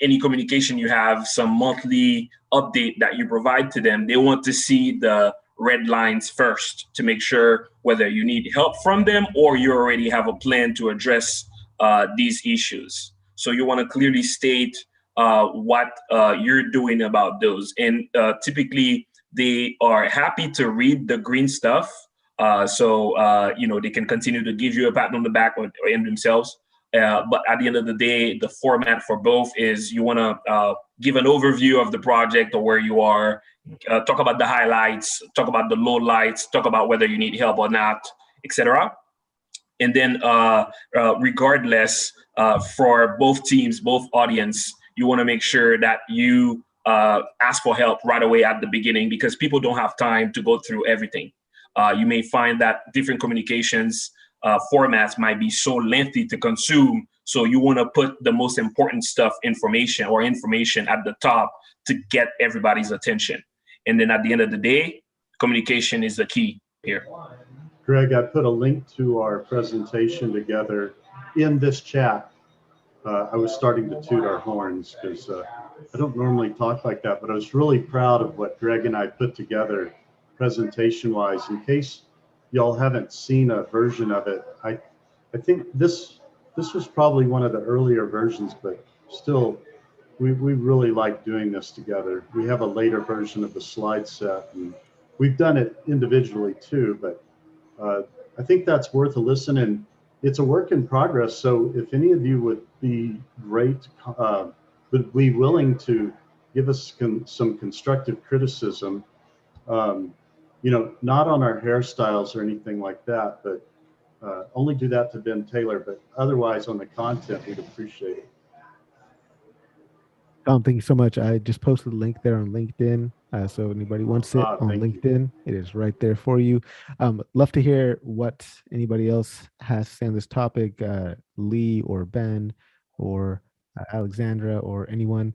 Speaker 9: any communication you have, some monthly update that you provide to them, they want to see the red lines first to make sure whether you need help from them or you already have a plan to address these issues. So you want to clearly state what you're doing about those. And typically they are happy to read the green stuff. They can continue to give you a pat on the back or in themselves. But at the end of the day, the format for both is you want to give an overview of the project or where you are, talk about the highlights, talk about the lowlights, talk about whether you need help or not, etc. And then regardless, for both teams, both audience, you want to make sure that you ask for help right away at the beginning because people don't have time to go through everything. You may find that different communications formats might be so lengthy to consume. So you want to put the most important stuff, information at the top to get everybody's attention. And then at the end of the day, communication is the key here.
Speaker 8: Greg, I put a link to our presentation together in this chat. I was starting to toot our horns because I don't normally talk like that, but I was really proud of what Greg and I put together presentation-wise. In case y'all haven't seen a version of it, I think this was probably one of the earlier versions, but still, we really like doing this together. We have a later version of the slide set, and we've done it individually too, but I think that's worth a listen, and it's a work in progress. So if any of you would be would be willing to give us some constructive criticism, not on our hairstyles or anything like that, but only do that to Ben Taylor, but otherwise on the content, we'd appreciate it.
Speaker 1: Thank you so much. I just posted a link there on LinkedIn. So anybody wants it on LinkedIn, it is right there for you. Love to hear what anybody else has to say on this topic, Lee or Ben or Alexandra or anyone.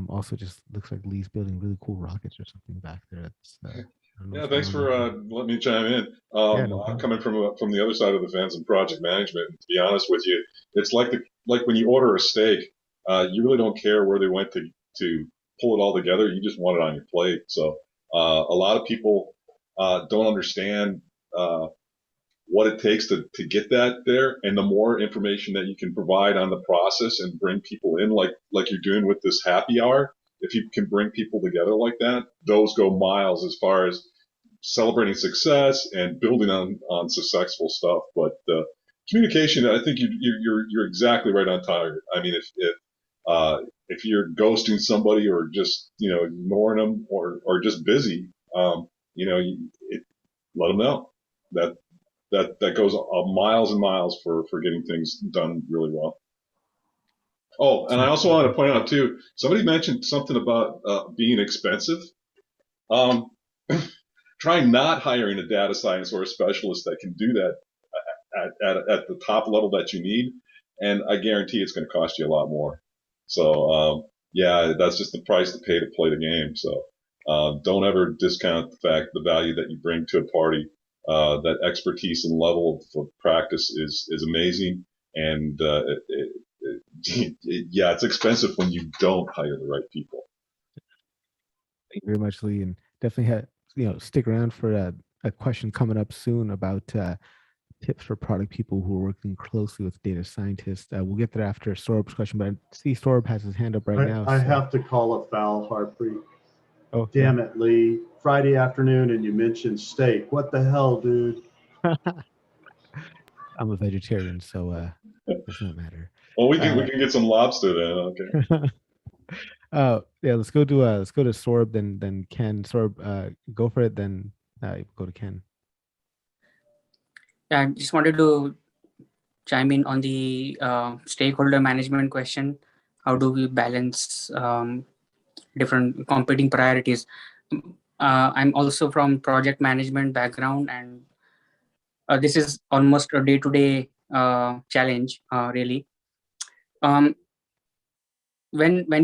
Speaker 1: Also just looks like Lee's building really cool rockets or something back there. That's,
Speaker 12: yeah, thanks for letting me chime in. I'm coming from the other side of the fence in project management. And to be honest with you, it's like when you order a steak, you really don't care where they went to pull it all together. You just want it on your plate. So a lot of people don't understand what it takes to get that there. And the more information that you can provide on the process and bring people in, like you're doing with this happy hour, if you can bring people together like that, those go miles as far as celebrating success and building on successful stuff. But communication, I think you're exactly right on target. I mean, if you're ghosting somebody or just ignoring them or just busy, let them know that goes miles and miles for getting things done really well. Oh, and I also want to point out too, somebody mentioned something about being expensive. Try not hiring a data science or a specialist that can do that at the top level that you need, and I guarantee it's going to cost you a lot more. So yeah, that's just the price to pay to play the game. So don't ever discount the value that you bring to a party. That expertise and level of practice is amazing, and yeah, it's expensive when you don't hire the right people.
Speaker 1: Thank you very much, Lee, and definitely stick around for a question coming up soon about tips for product people who are working closely with data scientists. We'll get there after Sorab's question, but I see Sorab has his hand up right now.
Speaker 8: I have to call a foul, Harpreet. Oh, damn it, Lee. Friday afternoon, and you mentioned steak. What the hell, dude?
Speaker 1: I'm a vegetarian, so it does not matter.
Speaker 12: Well, we can get some lobster then. Okay.
Speaker 1: Yeah, let's go to Sorb, then Ken. Sorb, go for it. Then go to Ken.
Speaker 13: I just wanted to chime in on the stakeholder management question. How do we balance different competing priorities? I'm also from project management background, and this is almost a day-to-day challenge, really. When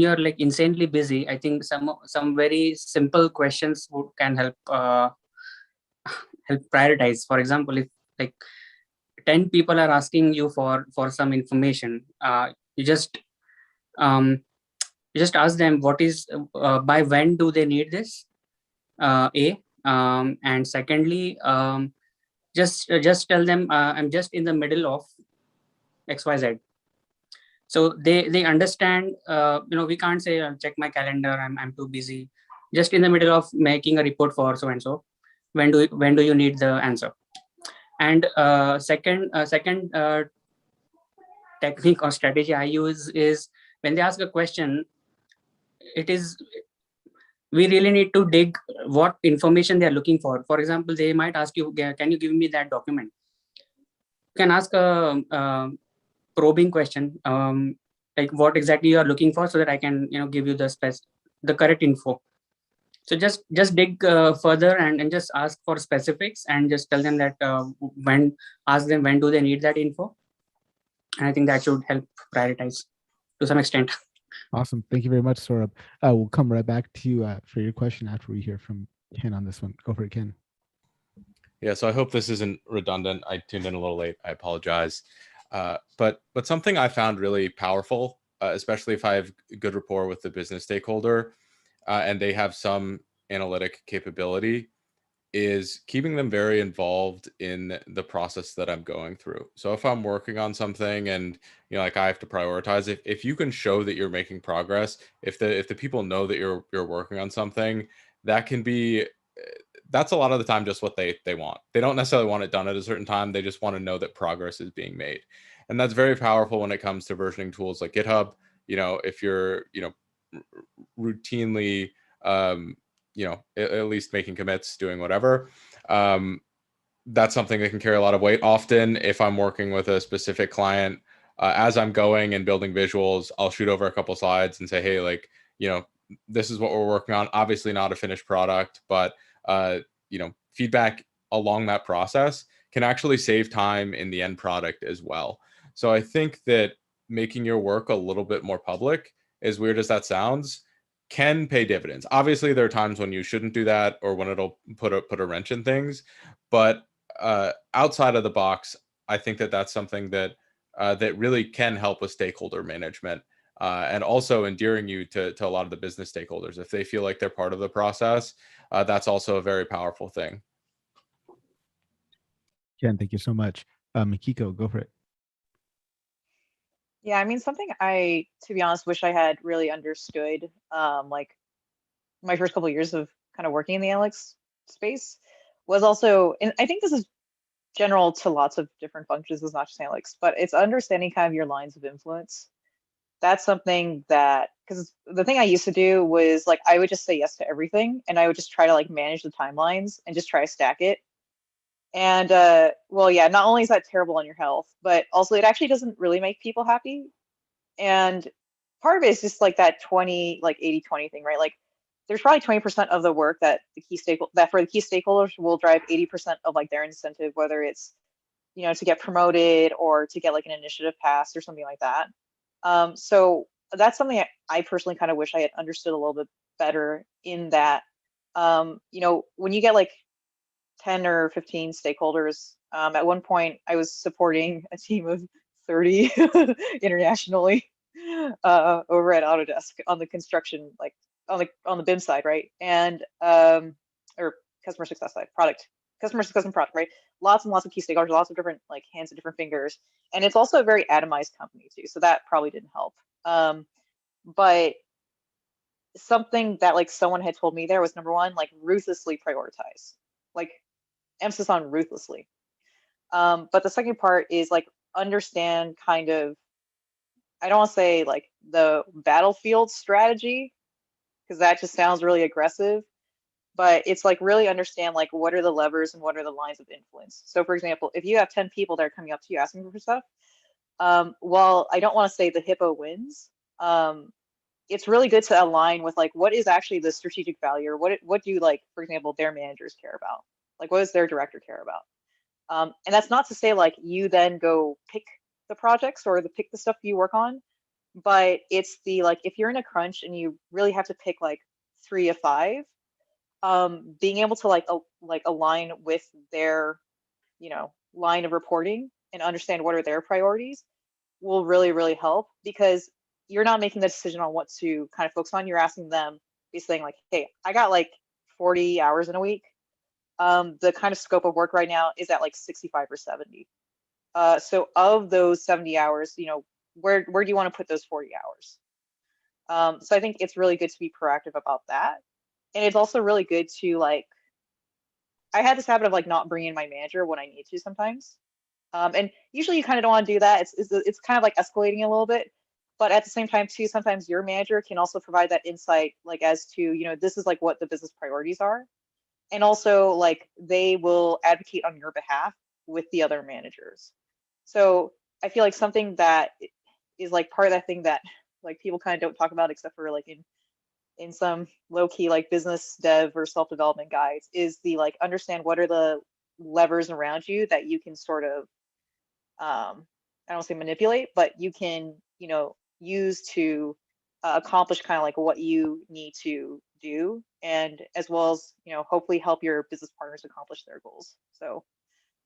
Speaker 13: you're like insanely busy, I think some very simple questions can help help prioritize. For example, if like 10 people are asking you for some information, you just ask them what is by when do they need this, and secondly, just tell them I'm just in the middle of XYZ. So they understand. We can't say check my calendar, I'm too busy. Just in the middle of making a report for so and so, when do you need the answer? And second technique or strategy I use is, when they ask a question, we really need to dig what information they are looking for. For example, they might ask you, can you give me that document? You can ask a probing question, like what exactly you are looking for, so that I can give you the correct info. So just dig further and just ask for specifics, and just tell them that ask them when do they need that info. And I think that should help prioritize to some extent.
Speaker 1: Awesome. Thank you very much, Saurabh. We'll come right back to you for your question after we hear from Ken on this one. Go for it, Ken.
Speaker 14: Yeah, so I hope this isn't redundant. I tuned in a little late. I apologize. But something I found really powerful, especially if I have good rapport with the business stakeholder and they have some analytic capability, is keeping them very involved in the process that I'm going through. So if I'm working on something and like I have to prioritize, if you can show that you're making progress, if the people know that you're working on something, that can be, that's a lot of the time just what they want. They don't necessarily want it done at a certain time. They just want to know that progress is being made. And that's very powerful when it comes to versioning tools like GitHub. If you're routinely at least making commits, doing whatever, that's something that can carry a lot of weight. Often if I'm working with a specific client, as I'm going and building visuals, I'll shoot over a couple slides and say, hey, this is what we're working on. Obviously not a finished product, but feedback along that process can actually save time in the end product as well. So I think that making your work a little bit more public, as weird as that sounds, can pay dividends. Obviously, there are times when you shouldn't do that, or when it'll put a wrench in things. But outside of the box, I think that that's something that that really can help with stakeholder management, and also endearing you to a lot of the business stakeholders. If they feel like they're part of the process, that's also a very powerful thing.
Speaker 1: Ken, thank you so much. Mikiko, go for it.
Speaker 6: Yeah, I mean, something I, to be honest, wish I had really understood, like my first couple of years of kind of working in the analytics space, was also, and I think this is general to lots of different functions, it's not just analytics, but it's understanding kind of your lines of influence. That's something that, because the thing I used to do was like, I would just say yes to everything, and I would just try to like manage the timelines and just try to stack it. And well, yeah, not only is that terrible on your health, but also it actually doesn't really make people happy. And part of it is just like that 80-20 thing, right? Like there's probably 20% of the work that for the key stakeholders will drive 80% of like their incentive, whether it's, to get promoted or to get like an initiative passed or something like that. So that's something I personally kind of wish I had understood a little bit better, in that, when you get like 10 or 15 stakeholders, at one point I was supporting a team of 30 internationally over at Autodesk on the construction, like on the BIM side, right? And or customer success side, customer success and product, right? Lots and lots of key stakeholders, lots of different like hands and different fingers. And it's also a very atomized company too, so that probably didn't help. But something that like someone had told me there was, number one, like ruthlessly prioritize, like emphasis on ruthlessly. But the second part is like understand kind of, I don't want to say like the battlefield strategy, because that just sounds really aggressive, but it's like really understand like what are the levers and what are the lines of influence. So for example, if you have 10 people that are coming up to you asking for stuff, well, I don't want to say the hippo wins. It's really good to align with like what is actually the strategic value, or what do like, for example, their managers care about? Like what does their director care about? And that's not to say like you then go pick the projects or pick the stuff you work on, but it's the like if you're in a crunch and you really have to pick like 3 of 5, being able to like align with their line of reporting and understand what are their priorities will really help, because you're not making the decision on what to kind of focus on. You're asking them, you're saying like, hey, I got like 40 hours in a week. The kind of scope of work right now is at like 65 or 70. So of those 70 hours, where do you want to put those 40 hours? So I think it's really good to be proactive about that. And it's also really good to like, I had this habit of like not bringing my manager when I need to sometimes. And usually you kind of don't want to do that. It's kind of like escalating a little bit. But at the same time too, sometimes your manager can also provide that insight, like as to, this is like what the business priorities are. And also like they will advocate on your behalf with the other managers. So I feel like something that is like part of that thing that like people kind of don't talk about, except for like in some low-key like business dev or self-development guides, is the like understand what are the levers around you that you can sort of I don't say manipulate, but you can use to accomplish kind of like what you need to do, and as well as hopefully help your business partners accomplish their goals. So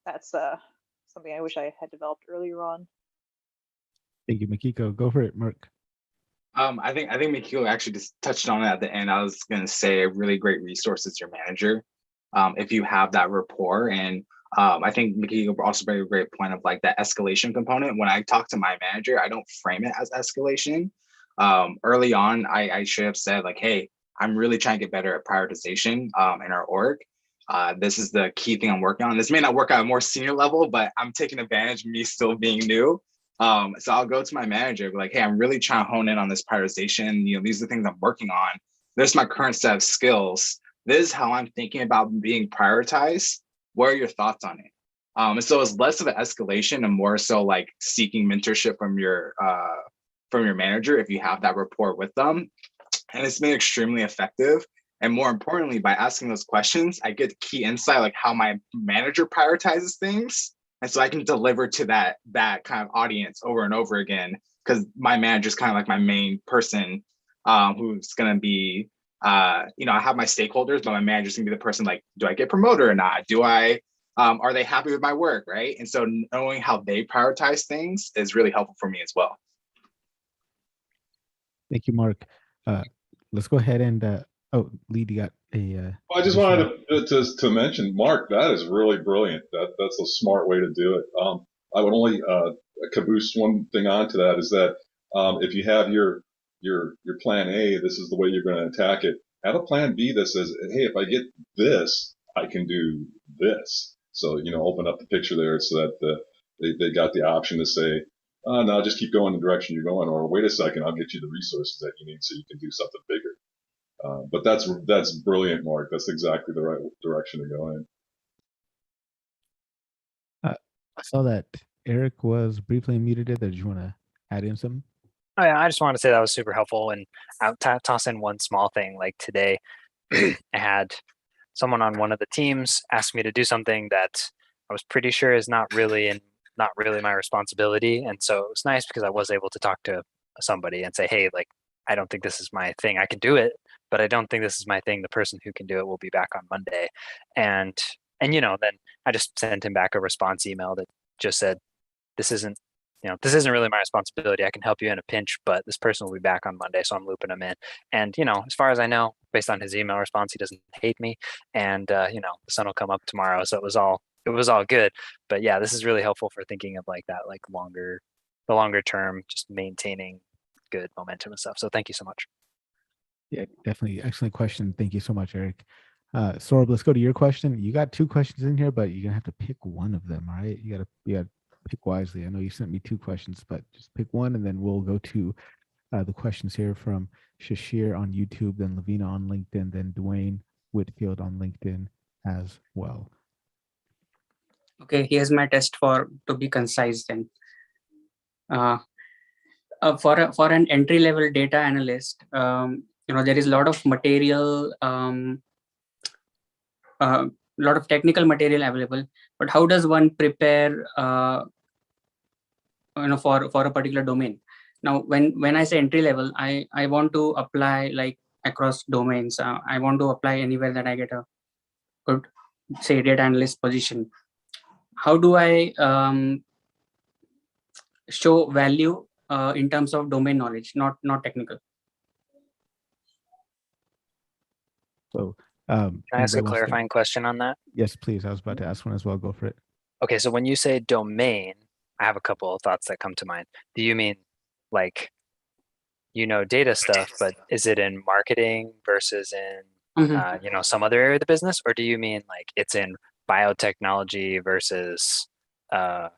Speaker 6: that's something I wish I had developed earlier on.
Speaker 1: Thank you, Makiko. Go for it, Mark.
Speaker 10: I think Makiko actually just touched on it at the end. I was going to say a really great resource is your manager. If you have that rapport, and I think Makiko also made a great point of like that escalation component. When I talk to my manager, I don't frame it as escalation. Early on, I should have said like, hey, I'm really trying to get better at prioritization in our org. This is the key thing I'm working on. This may not work at a more senior level, but I'm taking advantage of me still being new. So I'll go to my manager, be like, hey, I'm really trying to hone in on this prioritization. These are the things I'm working on. This is my current set of skills. This is how I'm thinking about being prioritized. What are your thoughts on it? And so it's less of an escalation and more so like seeking mentorship from your manager if you have that rapport with them. And it's been extremely effective. And more importantly, by asking those questions, I get key insight like how my manager prioritizes things. And so I can deliver to that kind of audience over and over again, because my manager is kind of like my main person who's going to be, I have my stakeholders, but my manager's going to be the person like, do I get promoted or not? Are they happy with my work, right? And so knowing how they prioritize things is really helpful for me as well.
Speaker 1: Thank you, Mark. Let's go ahead and, Lee, you got a...
Speaker 12: I just wanted to mention, Mark, that is really brilliant. That's a smart way to do it. I would only caboose one thing onto that is that if you have your plan A, this is the way you're going to attack it. Have a plan B that says, hey, if I get this, I can do this. So, open up the picture there so that they got the option to say, no, just keep going the direction you're going, or wait a second, I'll get you the resources that you need so you can do something bigger. But that's brilliant, Mark. That's exactly the right direction to go in.
Speaker 1: I saw that Eric was briefly muted. Did you want to add in something?
Speaker 2: Oh yeah, I just want to say that was super helpful. And I'll toss in one small thing. Like today, I had someone on one of the teams ask me to do something that I was pretty sure is not really my responsibility. And so it was nice because I was able to talk to somebody and say, hey, like, I don't think this is my thing. I can do it, but I don't think this is my thing. The person who can do it will be back on Monday. And then I just sent him back a response email that just said, this isn't really my responsibility. I can help you in a pinch, but this person will be back on Monday, so I'm looping him in. And as far as I know, based on his email response, he doesn't hate me, and the sun will come up tomorrow. So it was all good. But yeah, this is really helpful for thinking of like that, like the longer term, just maintaining good momentum and stuff. So thank you so much.
Speaker 1: Yeah, definitely. Excellent question. Thank you so much, Eric. Sorb, let's go to your question. You got 2 questions in here, but you're gonna have to pick one of them. All right, you gotta pick wisely. I know you sent me 2 questions, but just pick one, and then we'll go to the questions here from Shashir on YouTube, then Lavina on LinkedIn, then Dwayne Whitfield on LinkedIn as well.
Speaker 13: Okay, here's my test to be concise then. For an entry level data analyst, there is a lot of material, lot of technical material available, but how does one prepare for a particular domain? Now when I say entry level, I want to apply like across domains. I want to apply anywhere that I get a good, say, data analyst position. How do I show value in terms of domain knowledge, not technical?
Speaker 1: So
Speaker 2: can I ask a clarifying question on that?
Speaker 1: Yes, please. I was about to ask one as well. Go for it.
Speaker 2: Okay, so when you say domain, I have a couple of thoughts that come to mind. Do you mean like, data stuff, but is it in marketing versus in, some other area of the business? Or do you mean like it's in biotechnology versus, I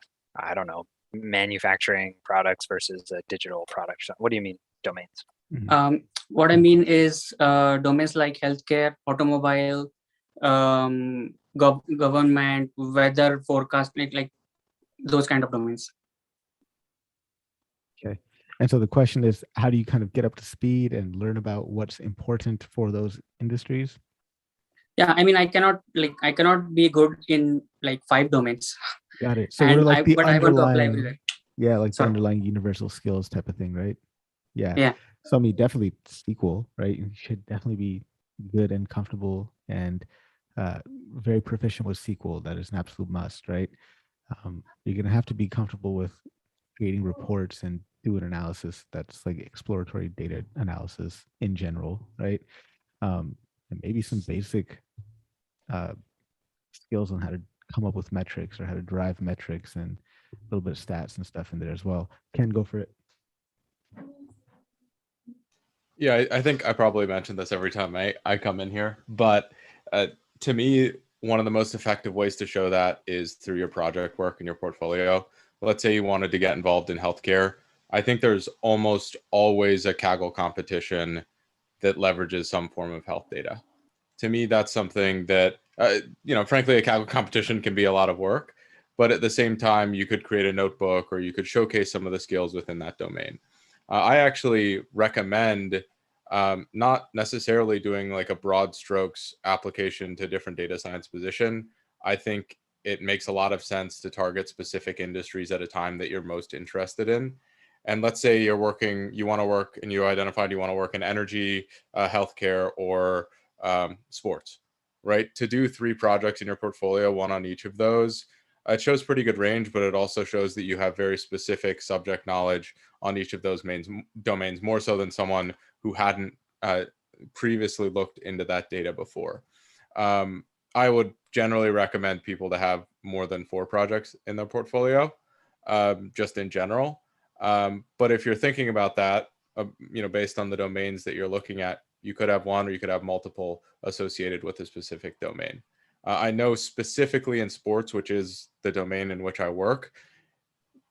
Speaker 2: don't know, manufacturing products versus a digital product? What do you mean domains?
Speaker 13: What I mean is domains like healthcare, automobile, government, weather forecast, like those kind of domains.
Speaker 1: Okay. And so the question is, how do you kind of get up to speed and learn about what's important for those industries?
Speaker 13: Yeah, I mean, I cannot be good in like 5 domains.
Speaker 1: Got it. So we're like the underlying,
Speaker 13: the
Speaker 1: underlying universal skills type of thing, right? Yeah.
Speaker 13: Yeah.
Speaker 1: So I mean, definitely SQL, right? You should definitely be good and comfortable and very proficient with SQL. That is an absolute must, right? You're gonna have to be comfortable with creating reports and do an analysis that's like exploratory data analysis in general, right? And maybe some basic skills on how to come up with metrics or how to derive metrics and a little bit of stats and stuff in there as well. Ken, go for it.
Speaker 14: Yeah, I think I probably mention this every time I come in here, but to me, one of the most effective ways to show that is through your project work and your portfolio. Let's say you wanted to get involved in healthcare. I think there's almost always a Kaggle competition that leverages some form of health data. To me, that's something that, frankly, a Kaggle competition can be a lot of work, but at the same time, you could create a notebook or you could showcase some of the skills within that domain. I actually recommend not necessarily doing like a broad strokes application to different data science position. I think it makes a lot of sense to target specific industries at a time that you're most interested in. And let's say you identified you want to work in energy, healthcare, or sports, right? To do 3 projects in your portfolio, 1 on each of those, it shows pretty good range, but it also shows that you have very specific subject knowledge on each of those domains, more so than someone who hadn't previously looked into that data before. I would generally recommend people to have more than 4 projects in their portfolio, just in general. But if you're thinking about that, based on the domains that you're looking at, you could have 1 or you could have multiple associated with a specific domain. I know specifically in sports, which is the domain in which I work,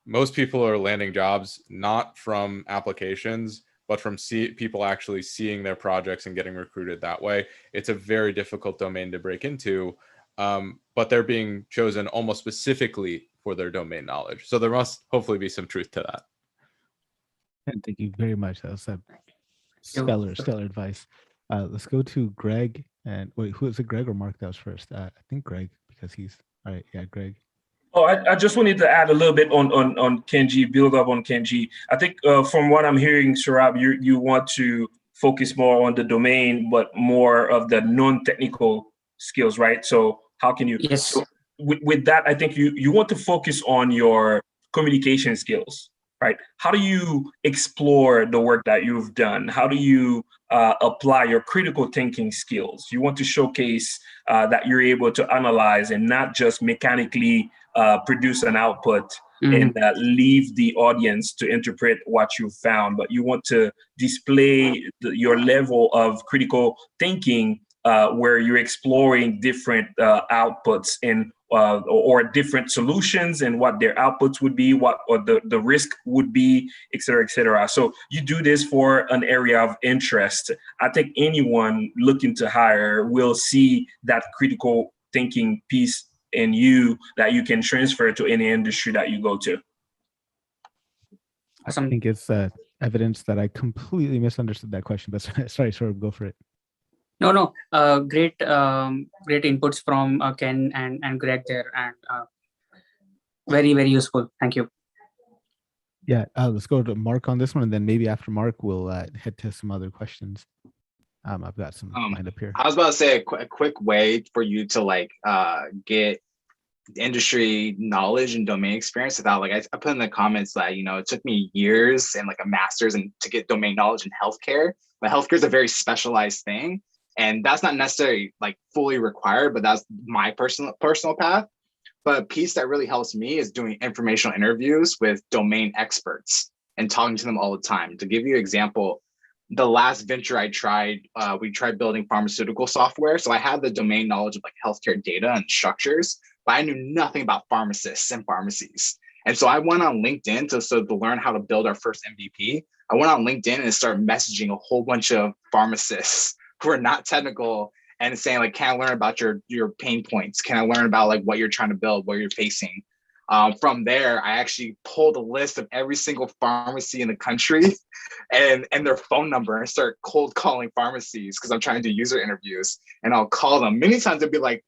Speaker 14: most people are landing jobs not from applications, but from people actually seeing their projects and getting recruited that way. It's a very difficult domain to break into, but they're being chosen almost specifically for their domain knowledge. So there must hopefully be some truth to that.
Speaker 1: And thank you very much. That was stellar advice. Let's go to Greg. And wait, who is it, Greg or Mark that was first? I think Greg, because he's, all right, yeah, Greg.
Speaker 9: Oh, I just wanted to add a little bit on Kenji, build up on Kenji. I think from what I'm hearing, Saurabh, you want to focus more on the domain, but more of the non-technical skills, right? So how can you,
Speaker 13: yes.
Speaker 9: So with that, I think you want to focus on your communication skills, right? How do you explore the work that you've done? How do you apply your critical thinking skills? You want to showcase that you're able to analyze and not just mechanically produce an output and leave the audience to interpret what you found, but you want to display your level of critical thinking where you're exploring different outputs and or different solutions and what their outputs would be, what or the risk would be, et cetera, et cetera. So you do this for an area of interest. I think anyone looking to hire will see that critical thinking piece in you that you can transfer to any industry that you go to.
Speaker 1: I think it's evidence that I completely misunderstood that question, but sorry, go for it.
Speaker 13: No, great inputs from Ken and Greg there, and very, very useful. Thank you.
Speaker 1: Yeah, let's go to Mark on this one, and then maybe after Mark, we'll head to some other questions. I've got some lined up here.
Speaker 10: I was about to say a quick way for you to like get industry knowledge and domain experience without like I put in the comments that it took me years and like a master's and to get domain knowledge in healthcare, but healthcare is a very specialized thing. And that's not necessarily like fully required, but that's my personal path. But a piece that really helps me is doing informational interviews with domain experts and talking to them all the time. To give you an example, the last venture I tried, we tried building pharmaceutical software. So I had the domain knowledge of like healthcare data and structures, but I knew nothing about pharmacists and pharmacies. And so I went on LinkedIn to learn how to build our first MVP. I went on LinkedIn and started messaging a whole bunch of pharmacists who are not technical and saying like, can I learn about your pain points? Can I learn about like what you're trying to build, what you're facing? From there, I actually pulled a list of every single pharmacy in the country and their phone number and start cold calling pharmacies because I'm trying to do user interviews. And I'll call them. Many times they'll be like,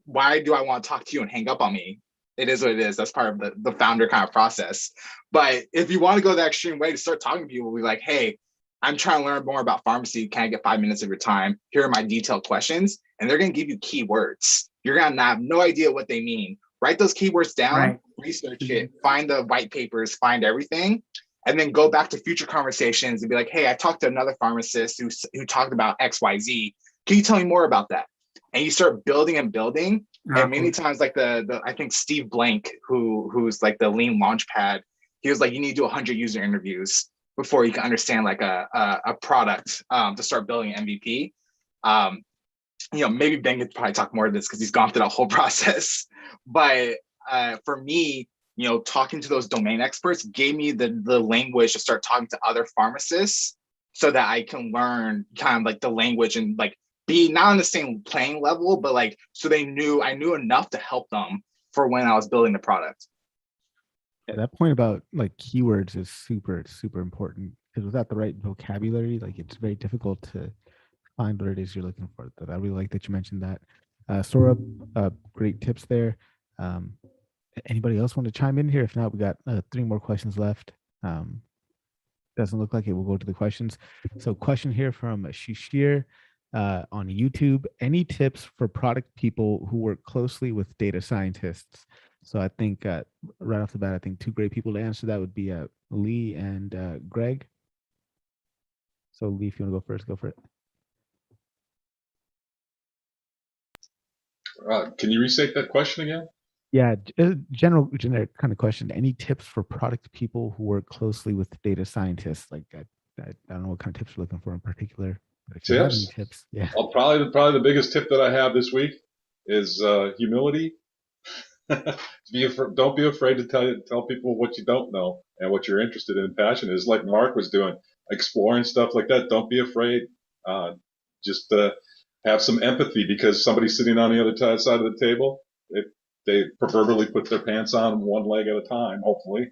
Speaker 10: why do I want to talk to you and hang up on me? It is what it is. That's part of the founder kind of process. But if you want to go the extreme way to start talking to people, be like, hey, I'm trying to learn more about pharmacy. Can I get 5 minutes of your time? Here are my detailed questions. And they're going to give you keywords. You're going to have no idea what they mean. Write those keywords down, research it, find the white papers, find everything, and then go back to future conversations and be like, hey, I talked to another pharmacist who talked about XYZ. Can you tell me more about that? And you start building and building. And many times, like I think Steve Blank, who's like the lean launchpad, he was like, you need to do 100 user interviews before you can understand like a product to start building an MVP. Maybe Ben could probably talk more of this because he's gone through that whole process. But for me, talking to those domain experts gave me the language to start talking to other pharmacists so that I can learn kind of like the language and like be not on the same playing level, but like, so I knew enough to help them for when I was building the product.
Speaker 1: Yeah, that point about like keywords is super, super important because without the right vocabulary, like it's very difficult to find what it is you're looking for. I really like that you mentioned that. Sora, great tips there. Anybody else want to chime in here? If not, we got 3 more questions left. Doesn't look like it. We'll go to the questions. So question here from Shishir on YouTube. Any tips for product people who work closely with data scientists? So I think right off the bat, I think 2 great people to answer that would be Lee and Greg. So Lee, if you want to go first, go for it.
Speaker 12: Can you restate that question again?
Speaker 1: Yeah, generic kind of question. Any tips for product people who work closely with data scientists? Like I don't know what kind of tips you're looking for in particular. But if you have any tips, yeah.
Speaker 12: Well, probably the biggest tip that I have this week is humility. Don't be afraid to tell people what you don't know and what you're interested in and passionate is, like Mark was doing, exploring stuff like that. Don't be afraid. Just have some empathy because somebody's sitting on the other side of the table. They proverbially put their pants on one leg at a time, hopefully,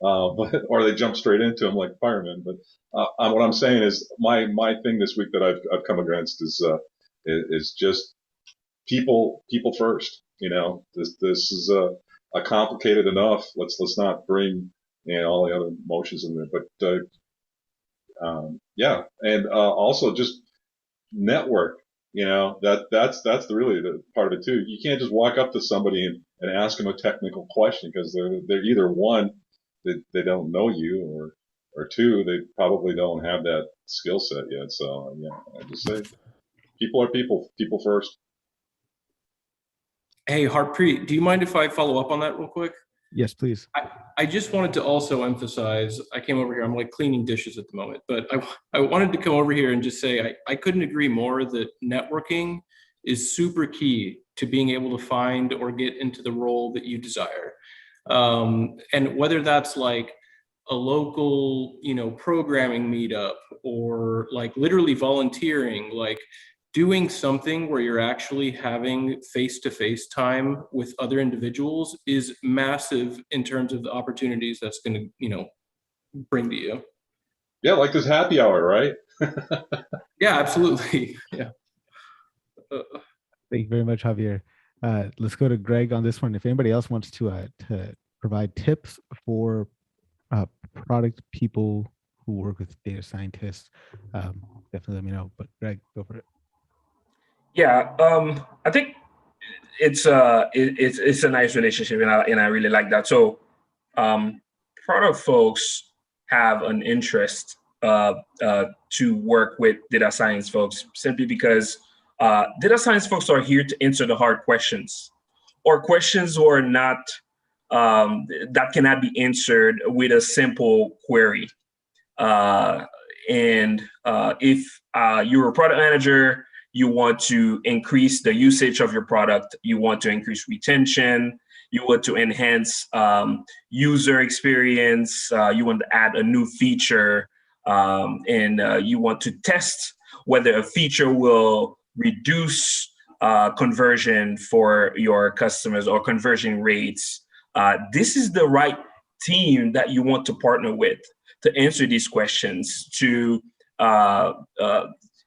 Speaker 12: or they jump straight into them like firemen. But what I'm saying is my thing this week that I've come against is just people first. This is a complicated enough. Let's not bring all the other emotions in there. But yeah, and also just network. That's really the part of it too. You can't just walk up to somebody and ask them a technical question because they're either one that they don't know you or 2 they probably don't have that skill set yet. So I just say people are people first.
Speaker 15: Hey, Harpreet, do you mind if I follow up on that real quick?
Speaker 1: Yes, please.
Speaker 15: I I just wanted to also emphasize, I came over here, I'm like cleaning dishes at the moment, but I wanted to come over here and just say, I couldn't agree more that networking is super key to being able to find or get into the role that you desire. And whether that's like a local, programming meetup, or like literally volunteering, like doing something where you're actually having face-to-face time with other individuals is massive in terms of the opportunities that's going to, bring to you.
Speaker 12: Yeah, like this happy hour, right?
Speaker 15: Yeah, absolutely. Yeah.
Speaker 1: Thank you very much, Javier. Let's go to Greg on this one. If anybody else wants to provide tips for product people who work with data scientists, definitely let me know. But Greg, go for it.
Speaker 9: Yeah, I think it's a nice relationship, and I really like that. So, product folks have an interest to work with data science folks simply because data science folks are here to answer the hard questions, or questions or not that cannot be answered with a simple query. And if you're a product manager, you want to increase the usage of your product, you want to increase retention, you want to enhance user experience, you want to add a new feature, and you want to test whether a feature will reduce conversion for your customers or conversion rates. This is the right team that you want to partner with to answer these questions, to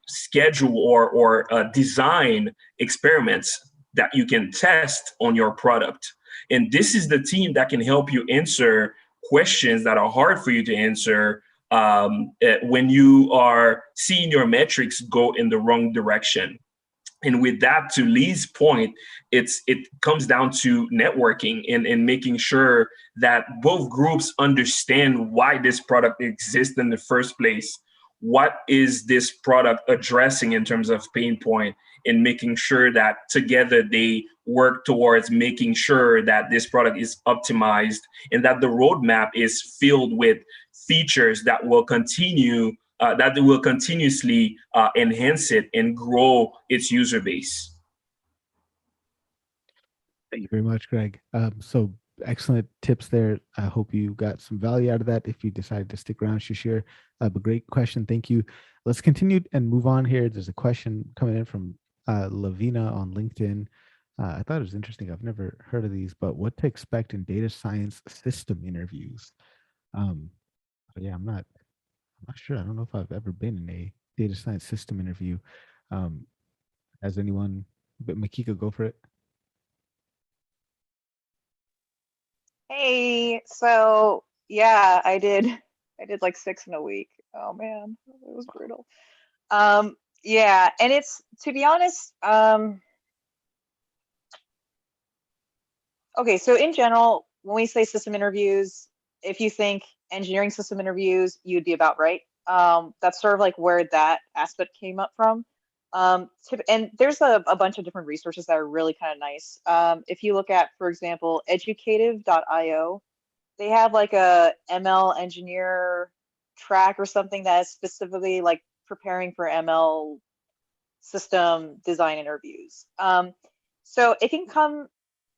Speaker 9: schedule or design experiments that you can test on your product. And this is the team that can help you answer questions that are hard for you to answer when you are seeing your metrics go in the wrong direction. And with that, to Lee's point, it comes down to networking and making sure that both groups understand why this product exists in the first place. What is this product addressing in terms of pain point, and making sure that together they work towards making sure that this product is optimized and that the roadmap is filled with features that will continuously enhance it and grow its user base.
Speaker 1: Thank you very much, Greg. So excellent tips there. I hope you got some value out of that if you decided to stick around, Shashir. But great question. Thank you. Let's continue and move on here. There's a question coming in from Lavina on LinkedIn. I thought it was interesting. I've never heard of these, but what to expect in data science system interviews. Yeah, I'm not sure. I don't know if I've ever been in a data science system interview. Has anyone, but Makika, go for it.
Speaker 6: Hey, so yeah, I did like 6 in a week. Oh man, it was brutal. Yeah, and it's, to be honest, okay, so in general, when we say system interviews, if you think engineering system interviews, you'd be about right. That's sort of like where that aspect came up from. And there's a bunch of different resources that are really kind of nice. If you look at, for example, educative.io, they have like a ML engineer track or something that is specifically like preparing for ML system design interviews. So it can come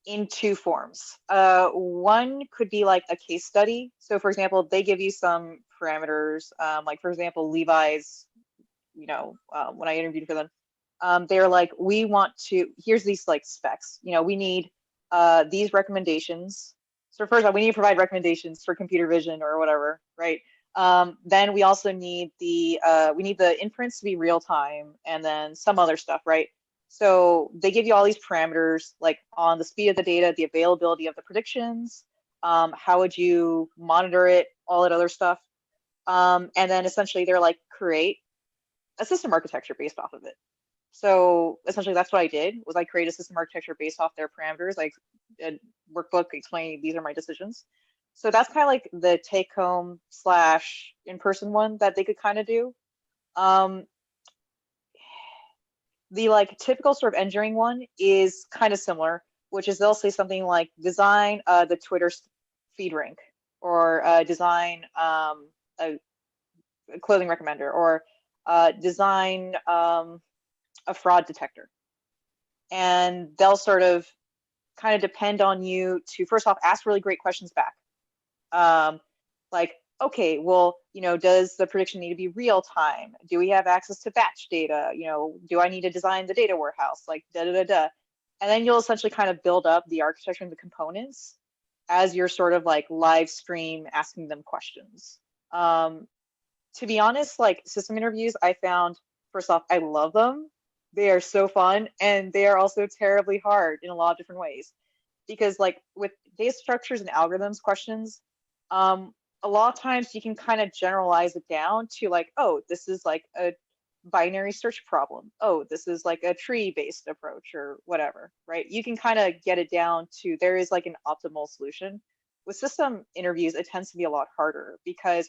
Speaker 6: in 2 forms. One could be like a case study. So for example, they give you some parameters, like for example, Levi's, when I interviewed for them, they're like, we want to, here's these like specs, we need these recommendations. So first of all, we need to provide recommendations for computer vision or whatever, right? Then we also need the inference to be real time, and then some other stuff, right? So they give you all these parameters, like on the speed of the data, the availability of the predictions, how would you monitor it, all that other stuff. And then essentially they're like, create a system architecture based off of it. So essentially that's what I did, was I created a system architecture based off their parameters, like a workbook explaining these are my decisions. So that's kind of like the take home / in-person one that they could kind of do. The like typical sort of engineering one is kind of similar, which is they'll say something like design the Twitter feed rank, or design a clothing recommender, or design a fraud detector. And they'll sort of kind of depend on you to, first off, ask really great questions back. Like, okay, well, does the prediction need to be real time? Do we have access to batch data? Do I need to design the data warehouse? Like, da da da da. And then you'll essentially kind of build up the architecture and the components as you're sort of like live stream asking them questions. To be honest, like system interviews, I found, first off, I love them. They are so fun, and they are also terribly hard in a lot of different ways. Because like with data structures and algorithms questions, a lot of times you can kind of generalize it down to like, oh, this is like a binary search problem. Oh, this is like a tree-based approach or whatever, right? You can kind of get it down to there is like an optimal solution. With system interviews, it tends to be a lot harder because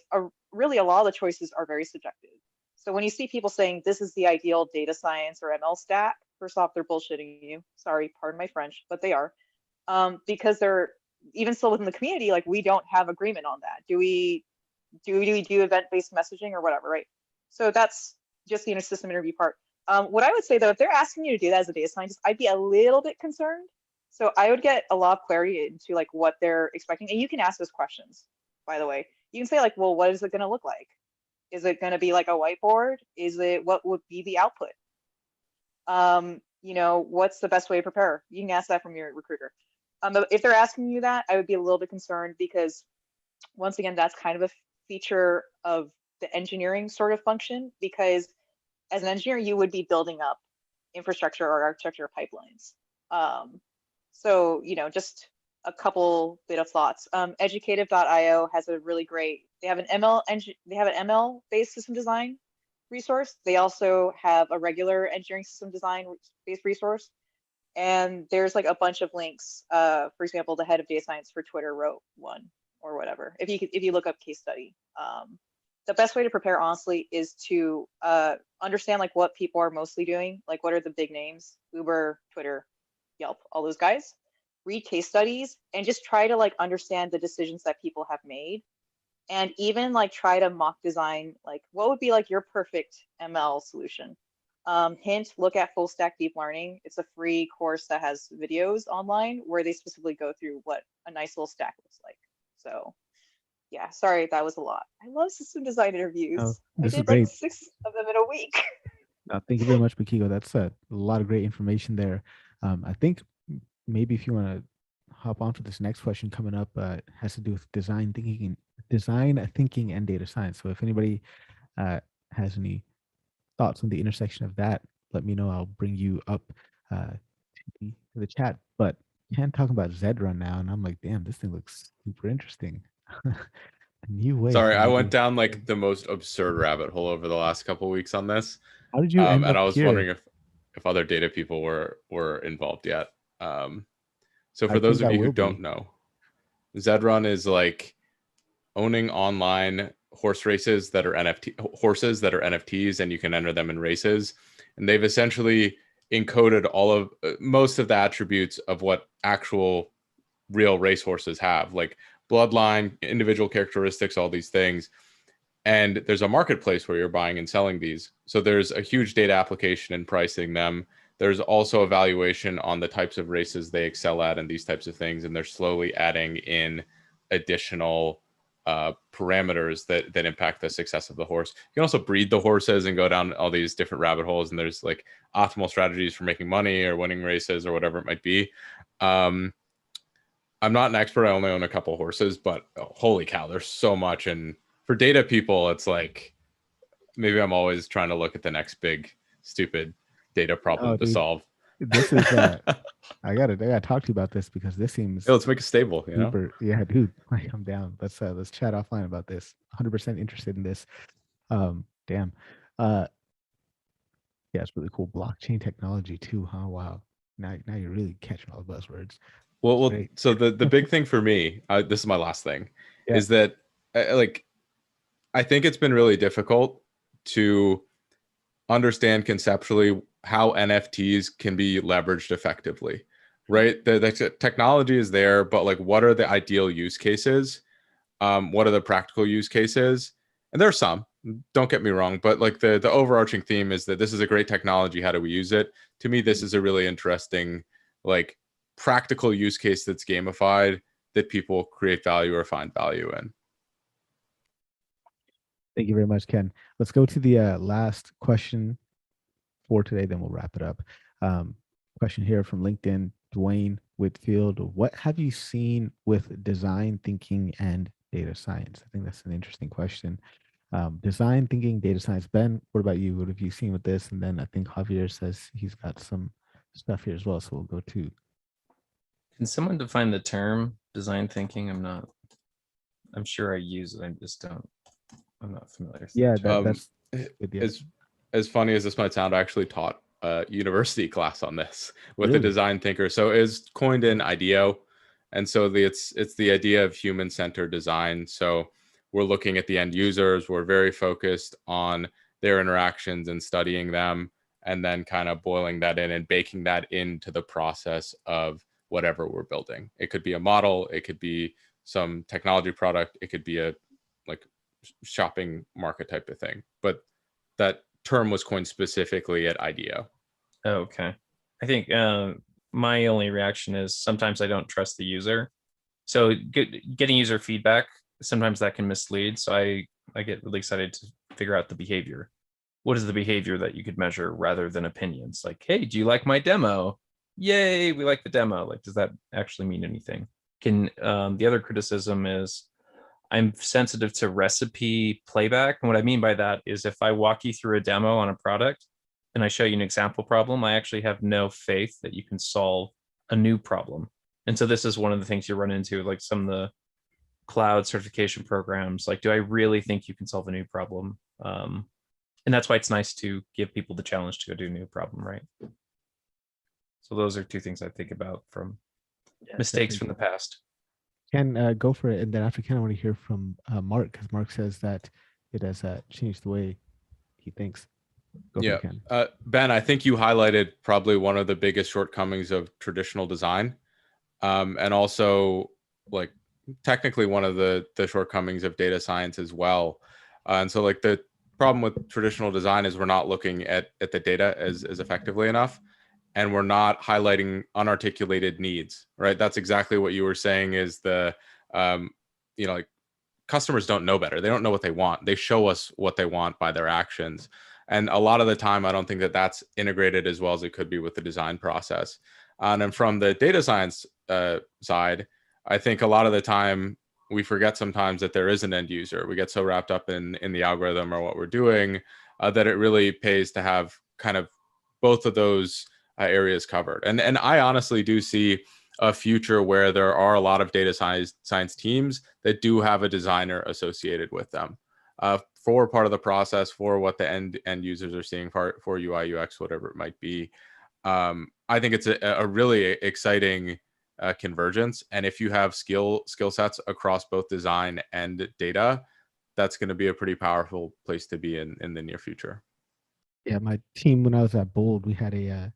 Speaker 6: really a lot of the choices are very subjective. So when you see people saying this is the ideal data science or ML stack, first off, they're bullshitting you. Sorry, pardon my French, but they are. Because they're even still within the community, like we don't have agreement on that. Do we do event-based messaging or whatever, right? So that's just the system interview part. What I would say though, if they're asking you to do that as a data scientist, I'd be a little bit concerned. So I would get a lot of clarity into like what they're expecting. And you can ask those questions, by the way. You can say like, well, what is it gonna look like? Is it gonna be like a whiteboard? What would be the output? What's the best way to prepare? You can ask that from your recruiter. If they're asking you that, I would be a little bit concerned because once again, that's kind of a feature of the engineering sort of function, because as an engineer, you would be building up infrastructure or architecture pipelines. So, just a couple bit of thoughts. Educative.io has a really great, they have an ML based system design resource. They also have a regular engineering system design based resource. And there's like a bunch of links. For example, the head of data science for Twitter wrote one or whatever. If you look up case study, the best way to prepare honestly is to understand like what people are mostly doing, like what are the big names, Uber, Twitter, Yelp, all those guys. Read case studies and just try to like understand the decisions that people have made, and even like try to mock design like what would be like your perfect ML solution. Hint, look at Full Stack Deep Learning. It's a free course that has videos online where they specifically go through what a nice little stack looks like. So yeah, sorry, that was a lot. I love system design interviews.
Speaker 1: Oh, this
Speaker 6: I
Speaker 1: is
Speaker 6: did like
Speaker 1: great.
Speaker 6: 6 of them in a week.
Speaker 1: Thank you very much, Makiko. That's a lot of great information there. I think maybe if you want to hop on to this next question coming up, has to do with design thinking and data science. So if anybody has any thoughts on the intersection of that, let me know. I'll bring you up to the chat. But can't talk about Zedrun now, and I'm like, damn, this thing looks super interesting. A new way.
Speaker 14: Sorry, I went down like the most absurd rabbit hole over the last couple of weeks on this.
Speaker 1: How did you end up
Speaker 14: and I was
Speaker 1: here?
Speaker 14: wondering if other data people were involved yet. So for those of you who don't know, Zedrun is like owning online horse races that are horses that are NFTs, and you can enter them in races. And they've essentially encoded most of the attributes of what actual real racehorses have, like bloodline, individual characteristics, all these things. And there's a marketplace where you're buying and selling these. So there's a huge data application in pricing them. There's also evaluation on the types of races they excel at and these types of things. And they're slowly adding in additional parameters that impact the success of the horse. You can also breed the horses and go down all these different rabbit holes. And there's like optimal strategies for making money or winning races or whatever it might be. I'm not an expert. I only own a couple horses, but holy cow, there's so much. And for data people, it's like, maybe I'm always trying to look at the next big, stupid data problem to solve.
Speaker 1: This is, I gotta talk to you about this because this seems.
Speaker 14: Yeah, let's make it stable,
Speaker 1: super. Yeah, dude, I'm down. Let's chat offline about this. 100% interested in this. Damn. Yeah, it's really cool. Blockchain technology too, huh? Wow. Now you're really catching all the buzzwords.
Speaker 14: Well, so the big thing for me, this is my last thing, is that I think it's been really difficult to understand conceptually how NFTs can be leveraged effectively, right? The technology is there, but like, what are the ideal use cases? what are the practical use cases? And there are some, don't get me wrong, but like the overarching theme is that this is a great technology. How do we use it? To me, this is a really interesting, like, practical use case that's gamified that people create value or find value in.
Speaker 1: Thank you very much, Ken. Let's go to the last question for today, then we'll wrap it up. Question here from LinkedIn, Dwayne Whitfield. What have you seen with design thinking and data science? I think that's an interesting question. Design thinking, data science. Ben, what about you? What have you seen with this? And then I think Javier says he's got some stuff here as well. So we'll go to.
Speaker 11: Can someone define the term design thinking? I'm sure I use it. I'm not familiar with
Speaker 1: Yeah,
Speaker 11: the term.
Speaker 1: that's good, yeah.
Speaker 14: As funny as this might sound, I actually taught a university class on this with
Speaker 1: Really?
Speaker 14: a design thinker. So it's coined in IDEO. And so it's the idea of human-centered design. So we're looking at the end users. We're very focused on their interactions and studying them, and then kind of boiling that in and baking that into the process of whatever we're building. It could be a model. It could be some technology product. It could be a like shopping market type of thing. But that term was coined specifically at IDEO.
Speaker 11: Okay. I think my only reaction is sometimes I don't trust the user. So getting user feedback, sometimes that can mislead. So I get really excited to figure out the behavior. What is the behavior that you could measure rather than opinions? Like, hey, do you like my demo? Yay, we like the demo. Like, does that actually mean anything? The other criticism is I'm sensitive to recipe playback. And what I mean by that is if I walk you through a demo on a product and I show you an example problem, I actually have no faith that you can solve a new problem. And so this is one of the things you run into, like some of the cloud certification programs. Like, do I really think you can solve a new problem? And that's why it's nice to give people the challenge to go do a new problem, right? So those are two things I think about from mistakes from the past.
Speaker 1: Ken, go for it. And then after Ken, I want to hear from Mark, because Mark says that it has changed the way he thinks. Go for it, Ken.
Speaker 14: Ben, I think you highlighted probably one of the biggest shortcomings of traditional design. And also, like, technically one of the shortcomings of data science as well. And so, like, the problem with traditional design is we're not looking at the data as effectively enough. And we're not highlighting unarticulated needs, right? That's exactly what you were saying is like customers don't know better. They don't know what they want. They show us what they want by their actions. And a lot of the time, I don't think that that's integrated as well as it could be with the design process. And then from the data science side, I think a lot of the time we forget sometimes that there is an end user. We get so wrapped up in the algorithm or what we're doing that it really pays to have kind of both of those areas covered. And I honestly do see a future where there are a lot of data science teams that do have a designer associated with them for part of the process, for what the end users are seeing, for UI, UX, whatever it might be. I think it's a really exciting convergence. And if you have skill sets across both design and data, that's going to be a pretty powerful place to be in the near future.
Speaker 1: Yeah, my team, when I was at Bold, we had a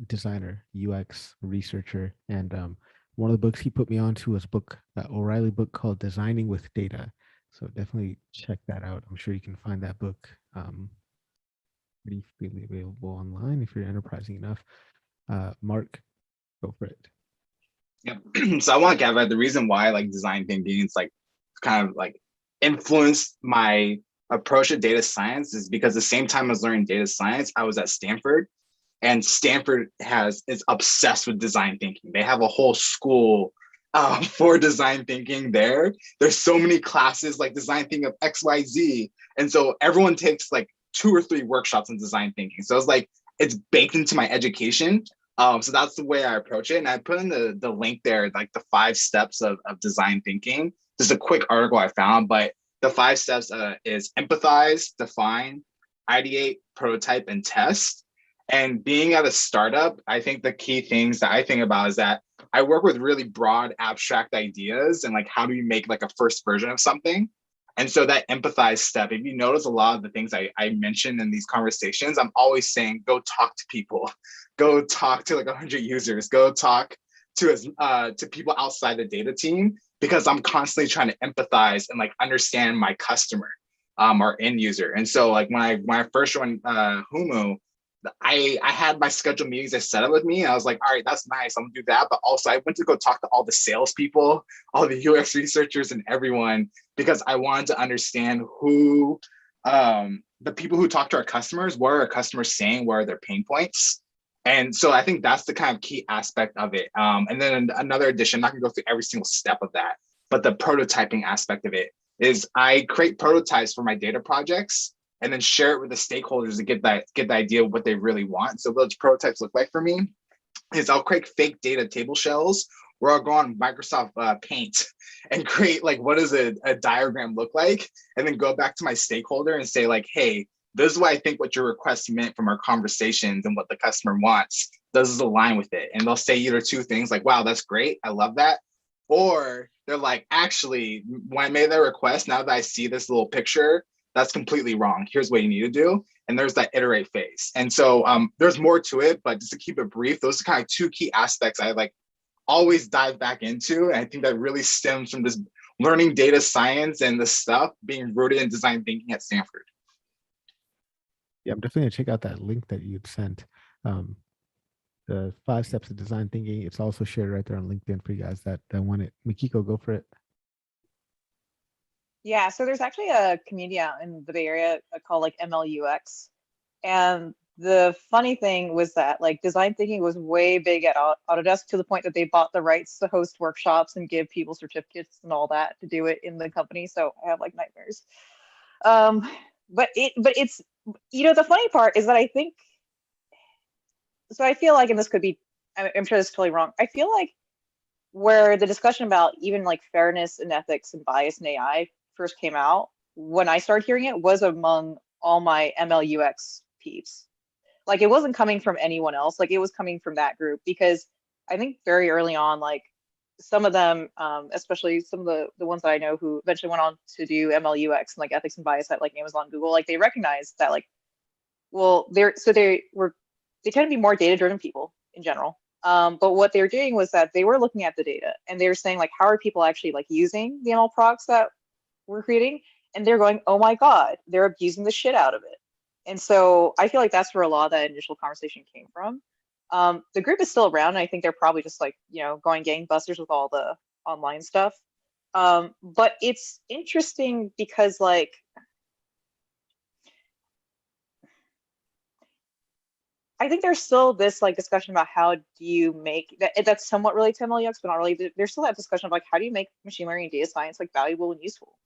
Speaker 1: designer, UX researcher, and one of the books he put me onto was a book, O'Reilly book called Designing with Data. So definitely check that out. I'm sure you can find that book pretty freely available online if you're enterprising enough. Mark, go for it.
Speaker 10: Yep. So I want to caveat the reason why like design thinking is like kind of like influenced my approach to data science is because the same time I was learning data science, I was at Stanford. And Stanford is obsessed with design thinking. They have a whole school for design thinking there. There's so many classes like design thinking of XYZ. And so everyone takes like 2 or 3 workshops in design thinking. So it's baked into my education. So that's the way I approach it. And I put in the link there, like the 5 steps of design thinking. Just a quick article I found, but the 5 steps is empathize, define, ideate, prototype, and test. And being at a startup, I think the key things that I think about is that I work with really broad, abstract ideas and like, how do you make like a first version of something? And so that empathize step, if you notice a lot of the things I mentioned in these conversations, I'm always saying, go talk to people, go talk to like 100 users, go talk to people outside the data team, because I'm constantly trying to empathize and like understand my customer, our end user. And so like when I first joined Humu, I had my scheduled meetings that set up with me. I was like, all right, that's nice. I'm gonna do that. But also I went to go talk to all the salespeople, all the UX researchers and everyone, because I wanted to understand who the people who talk to our customers, what are our customers saying, what are their pain points? And so I think that's the kind of key aspect of it. And then another addition, I'm not gonna go through every single step of that, but the prototyping aspect of it is I create prototypes for my data projects and then share it with the stakeholders to get the idea of what they really want. So those prototypes look like for me is I'll create fake data table shells where I'll go on Microsoft Paint and create like, what does a diagram look like? And then go back to my stakeholder and say like, hey, this is what I think what your request meant from our conversations and what the customer wants. Does this align with it? And they'll say either two things like, wow, that's great. I love that. Or they're like, actually, when I made that request, now that I see this little picture, that's completely wrong. Here's what you need to do. And there's that iterate phase. And so there's more to it, but just to keep it brief, those are kind of two key aspects I like always dive back into. And I think that really stems from this learning data science and the stuff being rooted in design thinking at Stanford.
Speaker 1: Yeah, I'm definitely gonna check out that link that you'd sent. The 5 steps of design thinking. It's also shared right there on LinkedIn for you guys that want it. Mikiko, go for it.
Speaker 6: Yeah, so there's actually a community out in the Bay Area called like MLUX. And the funny thing was that like design thinking was way big at Autodesk to the point that they bought the rights to host workshops and give people certificates and all that to do it in the company. So I have like nightmares. But it's, you know, the funny part is that I think, so I feel like, and this could be, I'm sure this is totally wrong. I feel like where the discussion about even like fairness and ethics and bias in AI first came out, when I started hearing it was among all my MLUX peeps. Like it wasn't coming from anyone else. Like it was coming from that group, because I think very early on, like some of them, especially some of the ones that I know who eventually went on to do MLUX and like ethics and bias at like Amazon, Google, like they recognized that like, well, they tend to be more data-driven people in general. But what they were doing was that they were looking at the data and they were saying like, how are people actually like using the ML products that we're creating? And they're going, oh my God, they're abusing the shit out of it. And so I feel like that's where a lot of that initial conversation came from. The group is still around. And I think they're probably just like, you know, going gangbusters with all the online stuff. But it's interesting because like, I think there's still this like discussion about how do you make that's somewhat related to MLUX, but not really. There's still that discussion of like, how do you make machine learning and data science like valuable and useful,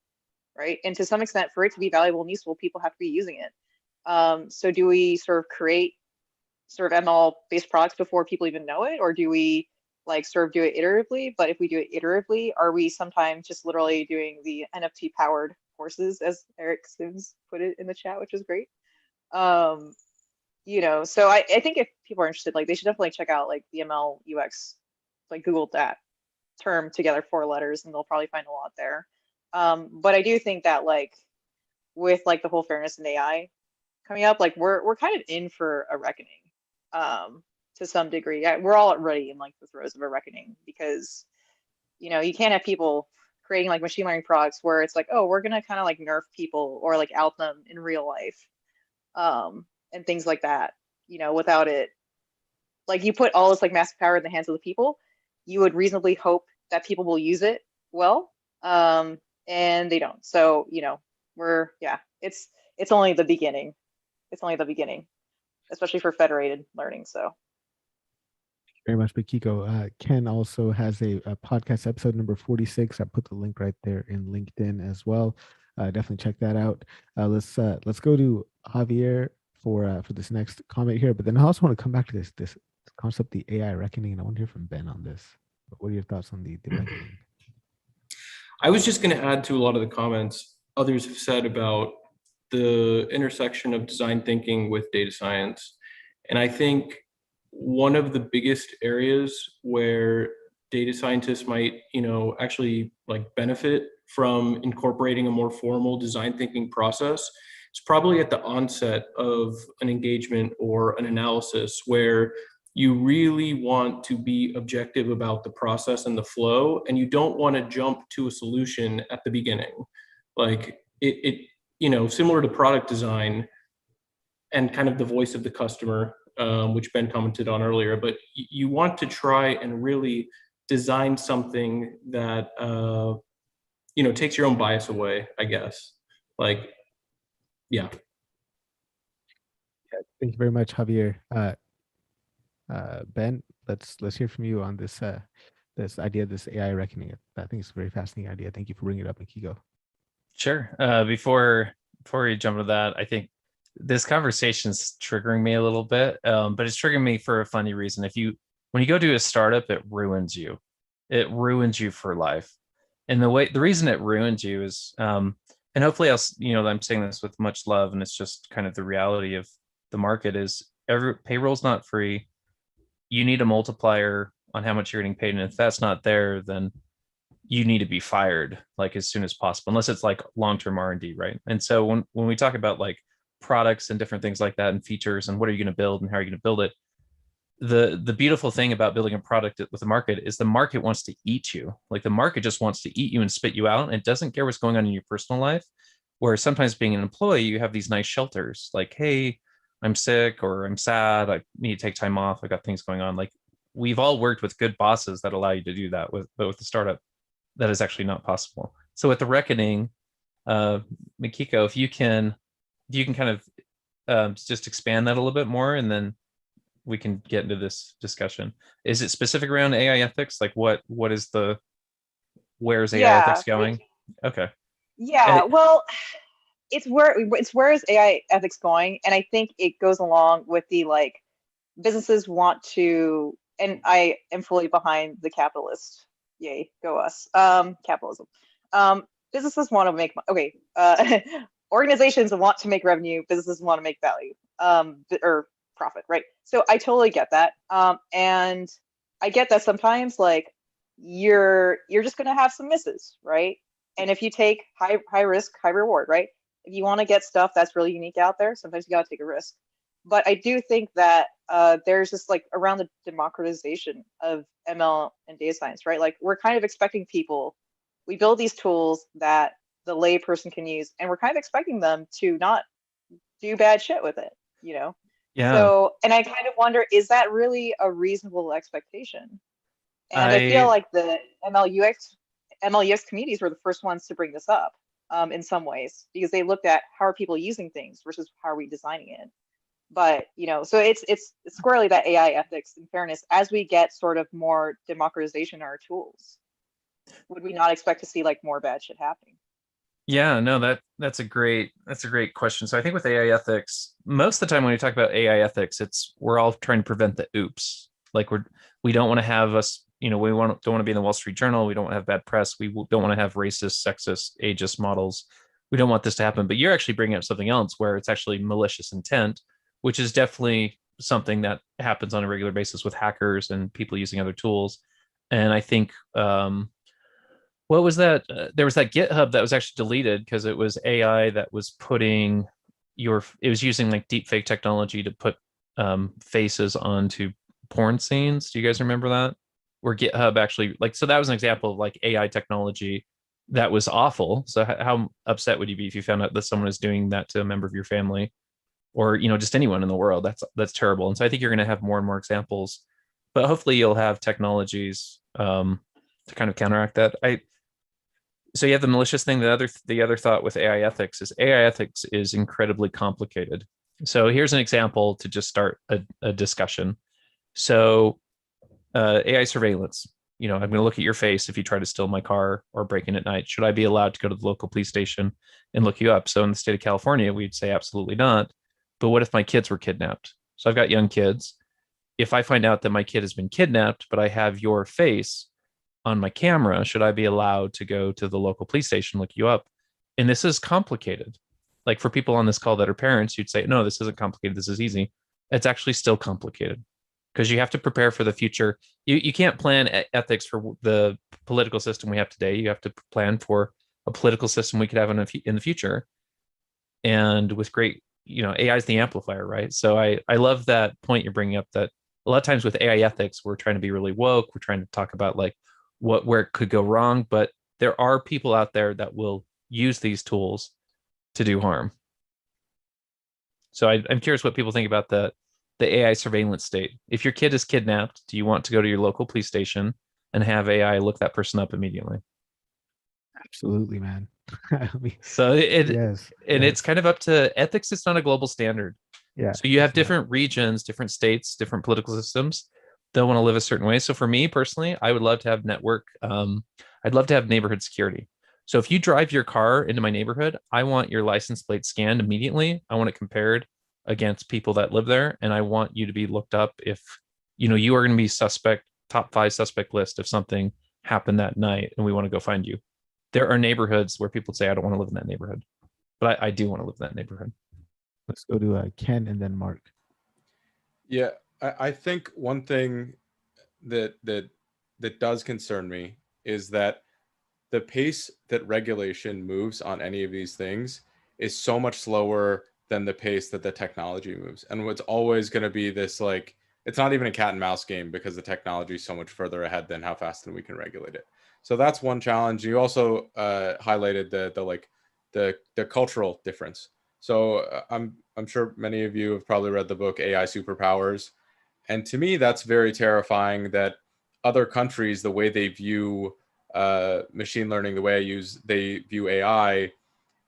Speaker 6: right? And to some extent, for it to be valuable and useful, people have to be using it. So do we sort of create sort of ML based products before people even know it, or do we like sort of do it iteratively? But if we do it iteratively, are we sometimes just literally doing the NFT powered courses, as Eric Sims put it in the chat, which is great. You know, so I think if people are interested, like they should definitely check out like the ML UX, like Google that term together, 4 letters, and they'll probably find a lot there. But I do think that like with like the whole fairness in AI coming up, like we're kind of in for a reckoning to some degree. We're all already in like the throes of a reckoning, because you know, you can't have people creating like machine learning products where it's like, oh, we're gonna kind of like nerf people or like out them in real life. And things like that, you know, without it, like you put all this like massive power in the hands of the people, you would reasonably hope that people will use it well, and they don't. So, you know, it's only the beginning. It's only the beginning, especially for federated learning. So.
Speaker 1: Very much, Mikiko. Ken also has a podcast episode number 46. I put the link right there in LinkedIn as well. Definitely check that out. Let's go to Javier for this next comment here, but then I also want to come back to this concept, the AI reckoning, and I want to hear from Ben on this. What are your thoughts on the reckoning?
Speaker 15: I was just going to add to a lot of the comments others have said about the intersection of design thinking with data science. And I think one of the biggest areas where data scientists might, you know, actually like benefit from incorporating a more formal design thinking process, it's probably at the onset of an engagement or an analysis where you really want to be objective about the process and the flow, and you don't want to jump to a solution at the beginning. Like it similar to product design and kind of the voice of the customer, which Ben commented on earlier, but you want to try and really design something that takes your own bias away, I guess. Like, yeah.
Speaker 1: Thank you very much, Javier. Ben, let's hear from you on this this idea, this AI reckoning. I think it's a very fascinating idea. Thank you for bringing it up, Makiko.
Speaker 11: Sure. Before we jump into that, I think this conversation's triggering me a little bit, but it's triggering me for a funny reason. When you go to a startup, it ruins you. It ruins you for life. And the reason it ruins you is, and hopefully I'm saying this with much love, and it's just kind of the reality of the market is payroll's not free. You need a multiplier on how much you're getting paid. And if that's not there, then you need to be fired like as soon as possible, unless it's like long-term R&D, right? And so when we talk about like products and different things like that and features and what are you going to build and how are you going to build it, the beautiful thing about building a product with the market is the market wants to eat you. Like the market just wants to eat you and spit you out, and it doesn't care what's going on in your personal life. Where sometimes being an employee, you have these nice shelters like, hey, I'm sick or I'm sad, I need to take time off, I got things going on. Like we've all worked with good bosses that allow you to do that, but with the startup, that is actually not possible. So with the reckoning, Makiko, if you can kind of just expand that a little bit more, and then we can get into this discussion. Is it specific around AI ethics? Like where's AI ethics going? Okay.
Speaker 6: Yeah, well, it's where is AI ethics going? And I think it goes along with the like businesses want to, and I am fully behind the capitalist. Yay, go us. Capitalism. Businesses want to make organizations want to make revenue, businesses want to make value, or profit, right? So I totally get that. And I get that sometimes like you're just gonna have some misses, right? And if you take high risk, high reward, right? If you want to get stuff that's really unique out there, sometimes you gotta take a risk. But I do think that there's just like around the democratization of ML and data science, right? Like we're kind of expecting people, we build these tools that the lay person can use, and we're kind of expecting them to not do bad shit with it, you know?
Speaker 11: Yeah.
Speaker 6: So, and I kind of wonder, is that really a reasonable expectation? And I feel like the ML/UX communities were the first ones to bring this up in some ways, because they looked at how are people using things versus how are we designing it. But so it's squarely that AI ethics and fairness. As we get sort of more democratization in our tools, would we not expect to see like more bad shit happening?
Speaker 11: Yeah, no, that's a great question. So I think with AI ethics, most of the time when we talk about AI ethics, we're all trying to prevent the oops. Like we don't want to have us, we don't want to be in the Wall Street Journal. We don't want to have bad press. We don't want to have racist, sexist, ageist models. We don't want this to happen. But you're actually bringing up something else where it's actually malicious intent, which is definitely something that happens on a regular basis with hackers and people using other tools. And I think what was that? There was that GitHub that was actually deleted because it was AI that was it was using like deep fake technology to put faces onto porn scenes. Do you guys remember that? Where GitHub actually so that was an example of like AI technology that was awful. So how upset would you be if you found out that someone is doing that to a member of your family, or just anyone in the world? That's terrible. And so I think you're going to have more and more examples, but hopefully you'll have technologies to kind of counteract that. So you have the malicious thing. The other thought with AI ethics is incredibly complicated. So here's an example to just start a discussion. So AI surveillance. I'm going to look at your face if you try to steal my car or break in at night. Should I be allowed to go to the local police station and look you up? So in the state of California, we'd say absolutely not. But what if my kids were kidnapped? So I've got young kids. If I find out that my kid has been kidnapped, but I have your face on my camera, should I be allowed to go to the local police station, look you up? And this is complicated. Like for people on this call that are parents, you'd say, no, this isn't complicated. This is easy. It's actually still complicated because you have to prepare for the future. You can't plan ethics for the political system we have today. You have to plan for a political system we could have in the future. And with great, AI is the amplifier, right? So I love that point you're bringing up, that a lot of times with AI ethics, we're trying to be really woke. We're trying to talk about like where it could go wrong, but there are people out there that will use these tools to do harm. So I'm curious what people think about the AI surveillance state. If your kid is kidnapped, do you want to go to your local police station and have AI look that person up immediately?
Speaker 1: Absolutely, man.
Speaker 11: So
Speaker 1: yes,
Speaker 11: it's kind of up to ethics. It's not a global standard.
Speaker 1: Yeah.
Speaker 11: So you have different regions, different states, different political systems. They'll want to live a certain way. So for me personally, I would love to have network. I'd love to have neighborhood security. So if you drive your car into my neighborhood, I want your license plate scanned immediately. I want it compared against people that live there, and I want you to be looked up if you are going to be top 5 suspect list if something happened that night, and we want to go find you. There are neighborhoods where people say, I don't want to live in that neighborhood, but I do want to live in that neighborhood.
Speaker 1: Let's go to Ken and then Mark.
Speaker 14: Yeah, I think one thing that does concern me is that the pace that regulation moves on any of these things is so much slower than the pace that the technology moves. And what's always going to be this, like, it's not even a cat and mouse game because the technology is so much further ahead than how fast we can regulate it. So that's one challenge. You also highlighted the cultural difference. So I'm sure many of you have probably read the book AI Superpowers. And to me, that's very terrifying that other countries, the way they view machine learning, the way they view AI,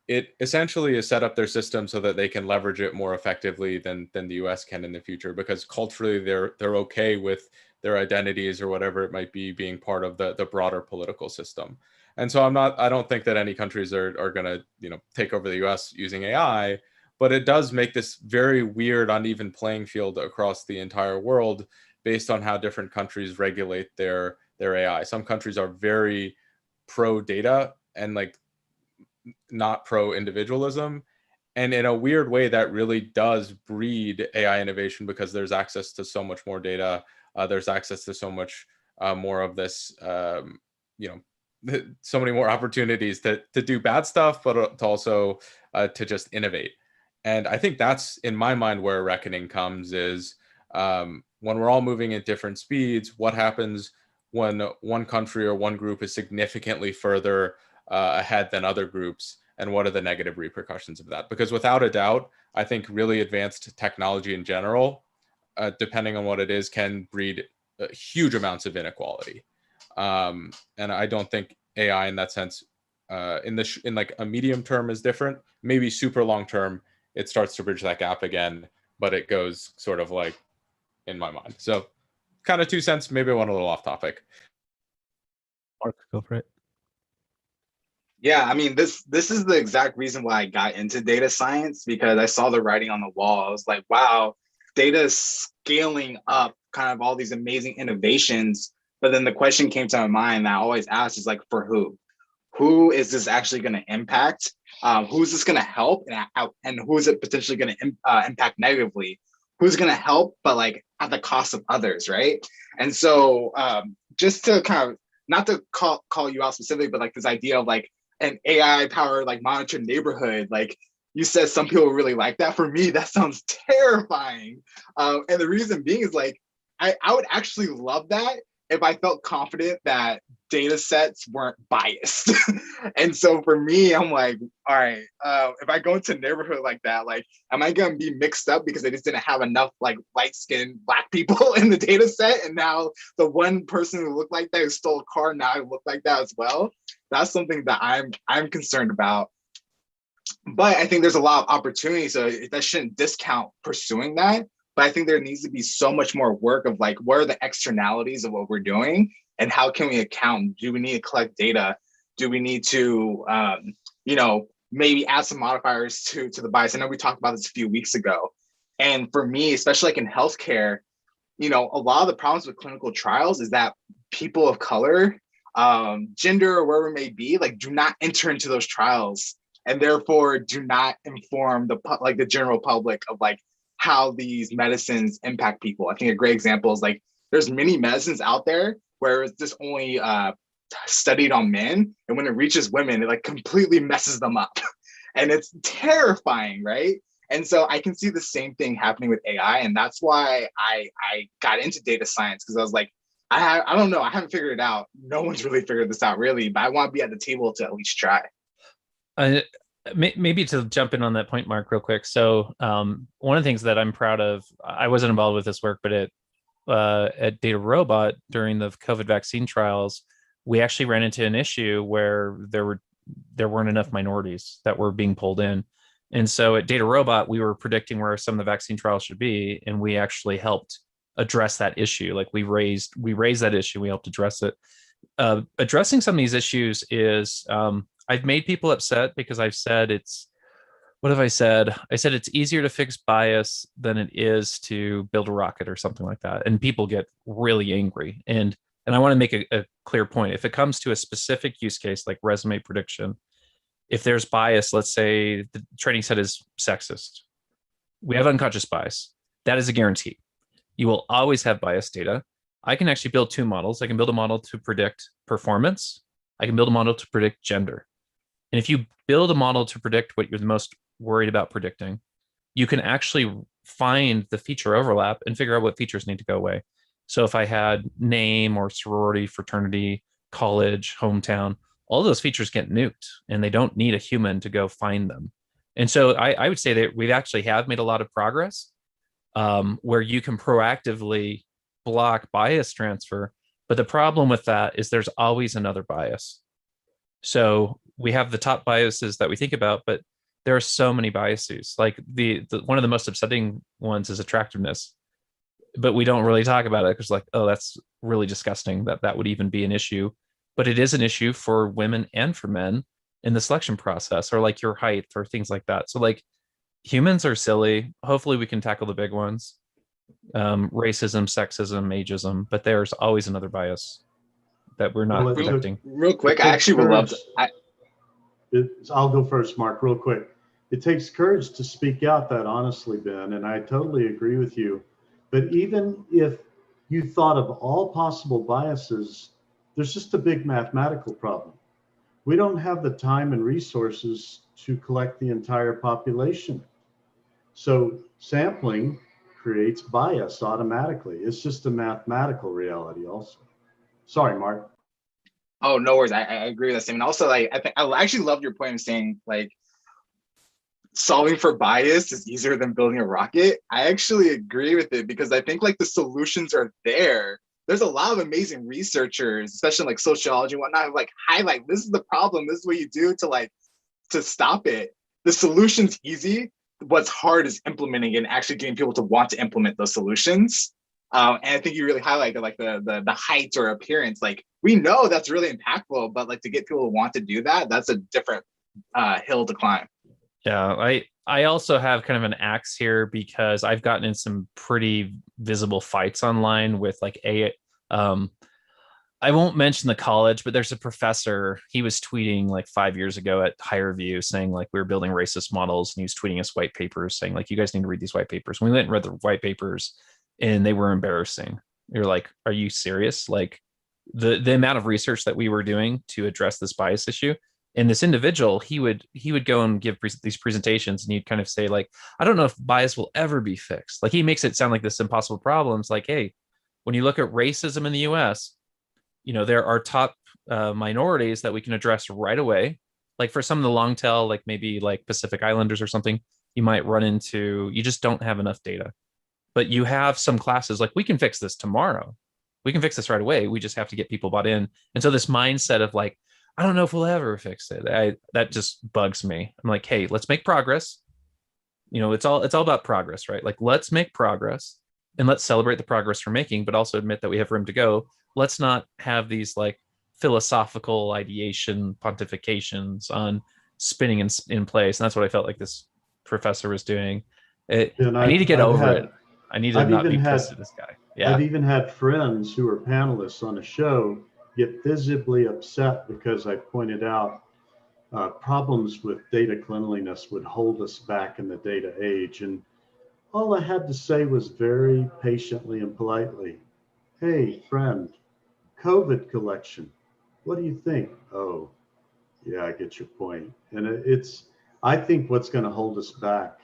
Speaker 14: it essentially is set up their system so that they can leverage it more effectively than the US can in the future, because culturally they're okay with their identities or whatever it might be being part of the broader political system. And so I don't think that any countries are going to, take over the US using AI, but it does make this very weird, uneven playing field across the entire world based on how different countries regulate their AI. Some countries are very pro data and like not pro individualism. And in a weird way, that really does breed AI innovation because there's access to so much more data. There's access to so much more of this, so many more opportunities to do bad stuff, but to also to just innovate. And I think that's, in my mind, where a reckoning comes is when we're all moving at different speeds, what happens when one country or one group is significantly further ahead than other groups, and what are the negative repercussions of that? Because without a doubt, I think really advanced technology in general, depending on what it is, can breed huge amounts of inequality. And I don't think AI in that sense, in like a medium term is different. Maybe super long term, it starts to bridge that gap again, but it goes sort of like in my mind. So kind of 2 cents, maybe I went a little off topic.
Speaker 1: Mark, go for it.
Speaker 10: Yeah, I mean, this is the exact reason why I got into data science, because I saw the writing on the wall. I was like, wow, data is scaling up kind of all these amazing innovations. But then the question came to my mind that I always ask is like, for who? Who is this actually going to impact? Who's this going to help? And who is it potentially going to impact negatively? Who's going to help, but like at the cost of others, right? And so just to kind of, not to call you out specifically, but like this idea of like an AI powered like monitored neighborhood, like you said, some people really like that. For me, that sounds terrifying. And the reason being is like, I would actually love that if I felt confident that data sets weren't biased. And so for me, I'm like, all right, if I go into a neighborhood like that, like, am I gonna be mixed up because they just didn't have enough like light-skinned Black people in the data set, and now the one person who looked like that who stole a car now look like that as well? That's something that I'm concerned about. But I think there's a lot of opportunity, so that shouldn't discount pursuing that. But I think there needs to be so much more work of like, what are the externalities of what we're doing, and how can we account? Do we need to collect data? Do we need to, maybe add some modifiers to the bias? I know we talked about this a few weeks ago. And for me, especially like in healthcare, a lot of the problems with clinical trials is that people of color, gender, or wherever it may be, like do not enter into those trials, and therefore do not inform the general public of like how these medicines impact people. I think a great example is like there's many medicines out there where it's just only studied on men, and when it reaches women, it like completely messes them up. And it's terrifying, right? And so I can see the same thing happening with AI. And that's why I got into data science, because I was like, I don't know, I haven't figured it out. No one's really figured this out really, but I want to be at the table to at least try.
Speaker 11: Maybe to jump in on that point, Mark, real quick. So one of the things that I'm proud of, I wasn't involved with this work, but at Data Robot during the COVID vaccine trials, we actually ran into an issue where there weren't enough minorities that were being pulled in. And so at Data Robot, we were predicting where some of the vaccine trials should be, and we actually helped address that issue. Like we raised that issue, we helped address it. Addressing some of these issues is I've made people upset because I've said what have I said? I said it's easier to fix bias than it is to build a rocket or something like that. And people get really angry. And I want to make a clear point. If it comes to a specific use case like resume prediction, if there's bias, let's say the training set is sexist, we have unconscious bias. That is a guarantee. You will always have biased data. I can actually build two models. I can build a model to predict performance. I can build a model to predict gender. And if you build a model to predict what you're the most worried about predicting, you can actually find the feature overlap and figure out what features need to go away. So if I had name or sorority, fraternity, college, hometown, all those features get nuked and they don't need a human to go find them. And so I would say that we actually have made a lot of progress where you can proactively block bias transfer. But the problem with that is there's always another bias. So we have the top biases that we think about, but there are so many biases. Like the one of the most upsetting ones is attractiveness, but we don't really talk about it because like, oh, that's really disgusting that would even be an issue. But it is an issue for women and for men in the selection process, or like your height or things like that. So like humans are silly. Hopefully we can tackle the big ones. Racism, sexism, ageism, but there's always another bias that we're not predicting.
Speaker 10: Real quick, I actually would love to.
Speaker 8: I'll go first, Mark, real quick. It takes courage to speak out that honestly, Ben, and I totally agree with you. But even if you thought of all possible biases, there's just a big mathematical problem. We don't have the time and resources to collect the entire population. So sampling creates bias automatically. It's just a mathematical reality also. Sorry, Mark.
Speaker 10: Oh, no worries. I agree with that statement. Also, like I actually love your point of saying like solving for bias is easier than building a rocket. I actually agree with it because I think like the solutions are there. There's a lot of amazing researchers, especially in, like sociology and whatnot, who like highlight this is the problem. This is what you do to stop it. The solution's easy. What's hard is implementing and actually getting people to want to implement those solutions. And I think you really highlighted like the height or appearance. Like we know that's really impactful, but like to get people to want to do that, that's a different hill to climb.
Speaker 11: Yeah, I also have kind of an axe here because I've gotten in some pretty visible fights online with like I won't mention the college, but there's a professor, he was tweeting like 5 years ago at Higher View saying like we were building racist models, and he was tweeting us white papers saying like you guys need to read these white papers. We went and read the white papers and they were embarrassing. You're like, are you serious? Like the amount of research that we were doing to address this bias issue. And this individual, he would go and give these presentations, and he'd kind of say like, I don't know if bias will ever be fixed. Like he makes it sound like this impossible problem. It's like, hey, when you look at racism in the US, you know, there are top minorities that we can address right away. Like for some of the long tail, like maybe like Pacific Islanders or something, you might run into, you just don't have enough data. But you have some classes like we can fix this tomorrow. We can fix this right away. We just have to get people bought in. And so this mindset of like, I don't know if we'll ever fix it. That just bugs me. I'm like, hey, let's make progress. You know, it's all about progress, right? Like, let's make progress and let's celebrate the progress we're making, but also admit that we have room to go. Let's not have these like philosophical ideation pontifications on spinning in place. And that's what I felt like this professor was doing. I need to get over it. I need to not be pissed at this guy. Yeah.
Speaker 8: I've even had friends who are panelists on a show get visibly upset because I pointed out problems with data cleanliness would hold us back in the data age. And all I had to say was very patiently and politely, hey, friend, COVID collection, what do you think? Oh, yeah, I get your point. And I think what's going to hold us back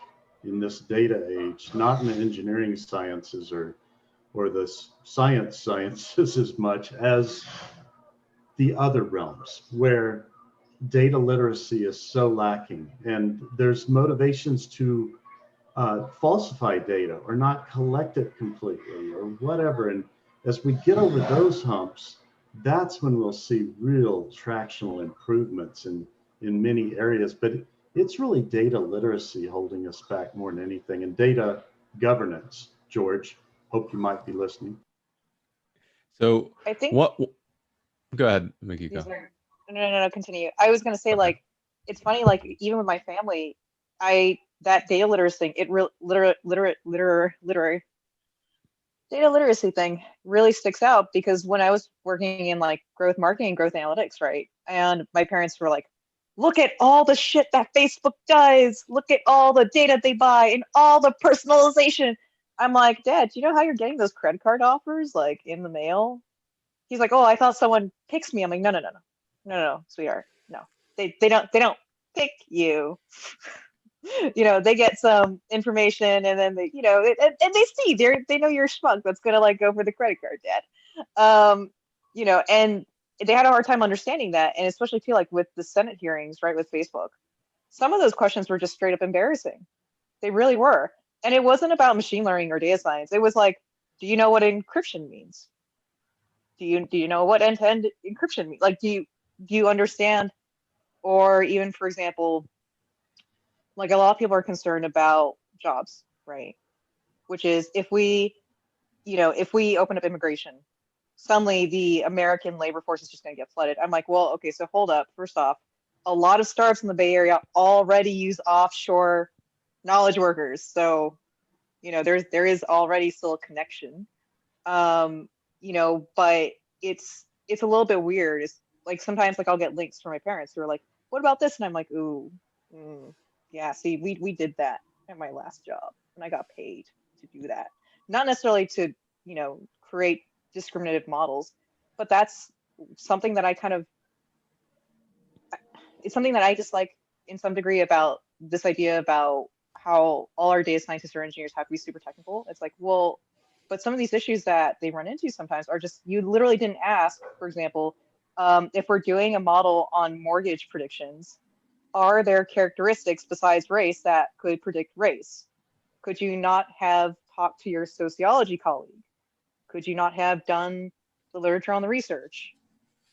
Speaker 8: in this data age, not in the engineering sciences or the sciences as much as the other realms where data literacy is so lacking, and there's motivations to falsify data or not collect it completely or whatever. And as we get over those humps, that's when we'll see real tractional improvements in many areas. But it's really data literacy holding us back more than anything, and data governance. George, hope you might be listening.
Speaker 14: So
Speaker 6: I think
Speaker 14: what? Go ahead, Mikiko.
Speaker 6: No, continue. I was going to say, like, it's funny, like, even with my family, that data literacy thing, data literacy thing really sticks out, because when I was working in like growth marketing, growth analytics, right? And my parents were like, look at all the shit that Facebook does. Look at all the data they buy and all the personalization. I'm like, Dad, do you know how you're getting those credit card offers like in the mail? He's like, oh, I thought someone picks me. I'm like, no, sweetheart, no. They don't pick you. You know, they get some information, and then they, you know, and they see they know you're a schmuck that's gonna like go for the credit card, Dad. You know, and they had a hard time understanding that, and especially too, like with the Senate hearings, right, with Facebook, some of those questions were just straight up embarrassing. They really were, and it wasn't about machine learning or data science. It was like, do you know what encryption means? Do you know what end-to-end encryption means? Like, do you understand? Or even, for example, like a lot of people are concerned about jobs, right? Which is if we open up immigration, suddenly the American labor force is just going to get flooded. I'm like, well, okay, so hold up. First off, a lot of startups in the Bay Area already use offshore knowledge workers, so you know there is already still a connection. You know, but it's a little bit weird. It's like sometimes like I'll get links from my parents who are like, what about this? And I'm like, ooh, yeah, see, we did that at my last job, and I got paid to do that. Not necessarily to, you know, create discriminative models, but that's something that it's something that I dislike in some degree about this idea about how all our data scientists or engineers have to be super technical. It's like, well, but some of these issues that they run into sometimes are just, you literally didn't ask, for example, if we're doing a model on mortgage predictions, are there characteristics besides race that could predict race? Could you not have talked to your sociology colleague? Could you not have done the literature on the research,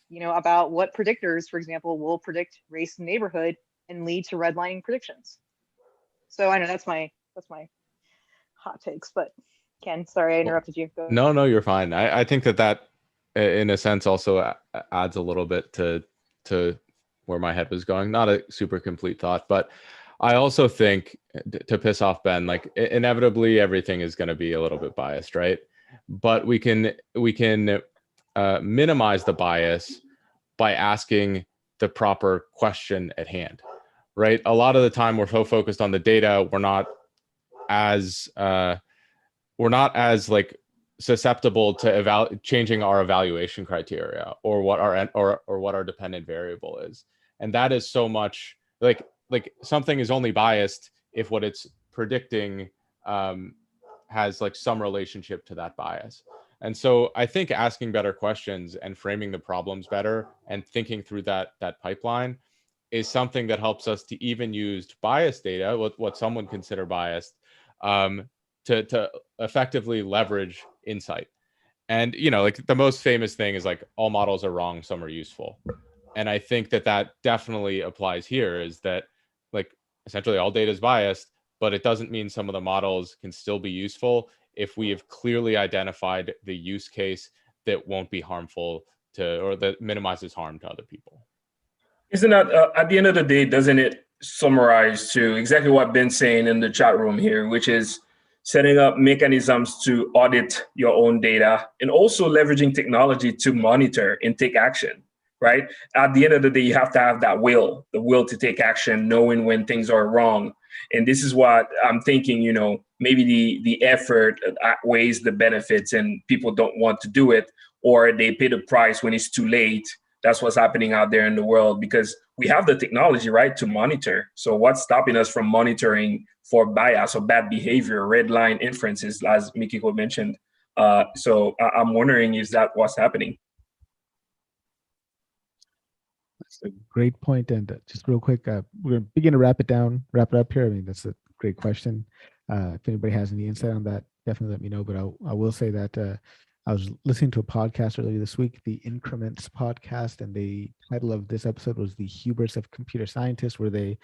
Speaker 6: you know, about what predictors, for example, will predict race and neighborhood and lead to redlining predictions? So I know that's my hot takes, but Ken, sorry I interrupted you. Go ahead.
Speaker 14: No, you're fine. I think that in a sense also adds a little bit to where my head was going. Not a super complete thought, but I also think, to piss off Ben, like inevitably everything is going to be a little bit biased, right? But we can minimize the bias by asking the proper question at hand, right? A lot of the time we're so focused on the data, we're not as like susceptible to changing our evaluation criteria or what our dependent variable is. And that is so much like something is only biased if what it's predicting has like some relationship to that bias. And so I think asking better questions and framing the problems better and thinking through that pipeline is something that helps us to even use biased data, what some would consider biased, to effectively leverage insight. And, you know, like the most famous thing is like all models are wrong, some are useful. And I think that definitely applies here, is that like essentially all data is biased, but it doesn't mean some of the models can still be useful if we have clearly identified the use case that won't be harmful to, or that minimizes harm to other people.
Speaker 9: Isn't that, at the end of the day, doesn't it summarize to exactly what Ben's saying in the chat room here, which is setting up mechanisms to audit your own data and also leveraging technology to monitor and take action, right? At the end of the day, you have to have that the will to take action, knowing when things are wrong. And this is what I'm thinking, you know, maybe the effort outweighs the benefits and people don't want to do it, or they pay the price when it's too late. That's what's happening out there in the world, because we have the technology, right, to monitor. So what's stopping us from monitoring for bias or bad behavior, red line inferences, as Mikiko mentioned? So I'm wondering, is that what's happening?
Speaker 1: That's a great point. And just real quick, we're going to begin to wrap it up here. I mean, that's a great question. If anybody has any insight on that, definitely let me know. But I will say that I was listening to a podcast earlier this week, the Increments podcast, and the title of this episode was The Hubris of Computer Scientists, where they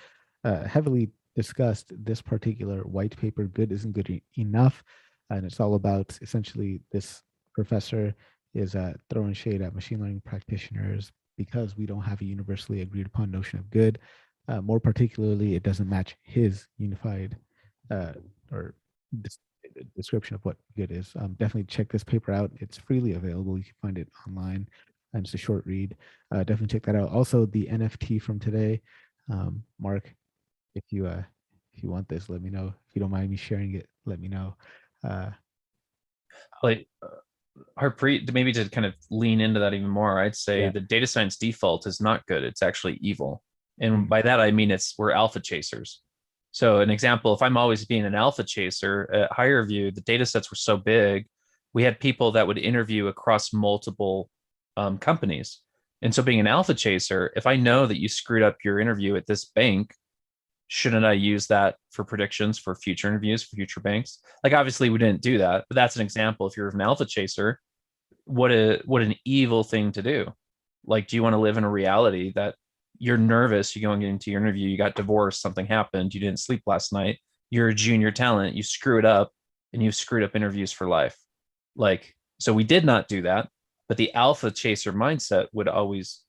Speaker 1: heavily discussed this particular white paper, Good Isn't Good Enough. And it's all about essentially this professor is throwing shade at machine learning practitioners because we don't have a universally agreed upon notion of good. More particularly, it doesn't match his unified or description of what good is. Definitely check this paper out. It's freely available. You can find it online, and it's a short read. Definitely check that out. Also, the NFT from today, Mark, if you want this, let me know. If you don't mind me sharing it, let me know.
Speaker 11: Maybe to kind of lean into that even more, I'd say the data science default is not good. It's actually evil. And by that, I mean, we're alpha chasers. So an example, if I'm always being an alpha chaser at HireVue, the data sets were so big, we had people that would interview across multiple companies. And so being an alpha chaser, if I know that you screwed up your interview at this bank, shouldn't I use that for predictions for future interviews for future banks? Like, obviously we didn't do that, but that's an example. If you're an alpha chaser, what an evil thing to do. Like, do you want to live in a reality that you're nervous, you go and get into your interview, you got divorced, something happened, you didn't sleep last night, you're a junior talent, you screw it up, and you've screwed up interviews for life. Like, so we did not do that, but the alpha chaser mindset would always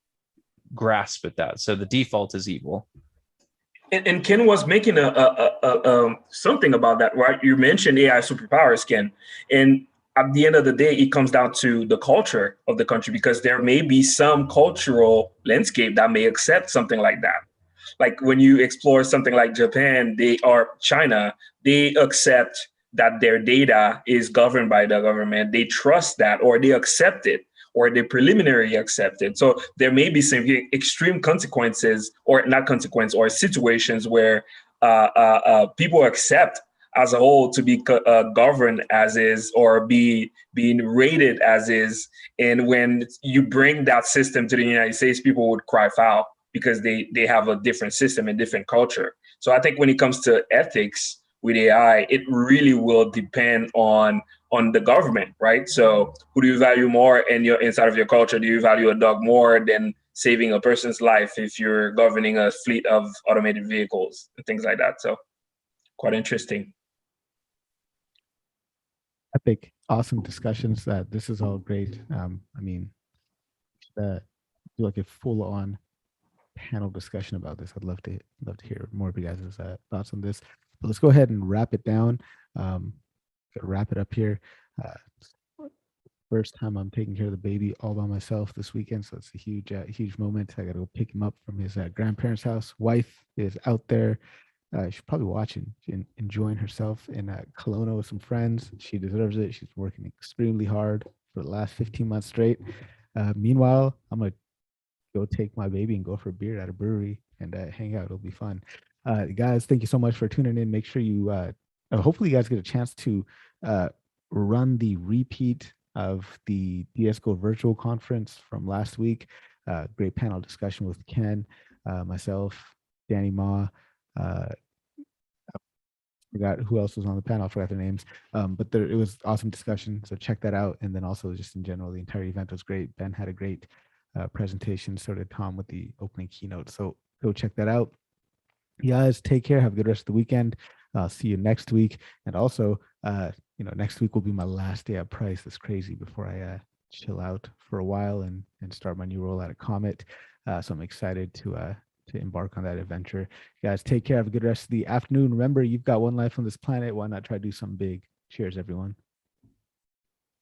Speaker 11: grasp at that. So the default is evil.
Speaker 9: And Ken was making something about that, right? You mentioned AI superpowers, Ken, and at the end of the day, it comes down to the culture of the country, because there may be some cultural landscape that may accept something like that. Like when you explore something like Japan, China, they accept that their data is governed by the government. They trust that, or they accept it, or they preliminary accepted. So there may be some extreme consequences, or not consequence, or situations where people accept as a whole to be governed as is, or being rated as is. And when you bring that system to the United States, people would cry foul because they have a different system and different culture. So I think when it comes to ethics with AI, it really will depend on the government, right? So who do you value more inside of your culture? Do you value a dog more than saving a person's life if you're governing a fleet of automated vehicles and things like that? So quite interesting.
Speaker 1: Epic, awesome discussions. This is all great. I mean, do like a full-on panel discussion about this. I'd love to hear more of you guys' thoughts on this. But let's go ahead and wrap it down. Wrap it up here. First time I'm taking care of the baby all by myself this weekend, so it's a huge moment. I got to go pick him up from his grandparents' house. Wife is out there. She's probably watching and enjoying herself in Kelowna with some friends. She deserves it. She's working extremely hard for the last 15 months straight. Meanwhile, I'm going to go take my baby and go for a beer at a brewery and hang out. It'll be fun. Guys, thank you so much for tuning in. Make sure you, hopefully you guys get a chance to run the repeat of the DSGO virtual conference from last week. Great panel discussion with Ken, myself, Danny Ma, forgot who else was on the panel. I forgot their names, but it was awesome discussion. So check that out. And then also just in general, the entire event was great. Ben had a great presentation. So did Tom with the opening keynote. So go check that out. You guys take care. Have a good rest of the weekend. I'll see you next week. And also, next week will be my last day at Price. That's crazy before I chill out for a while and start my new role at a Comet. So I'm excited to embark on that adventure. You guys take care. Have a good rest of the afternoon. Remember, you've got one life on this planet. Why not try to do something big? Cheers, everyone.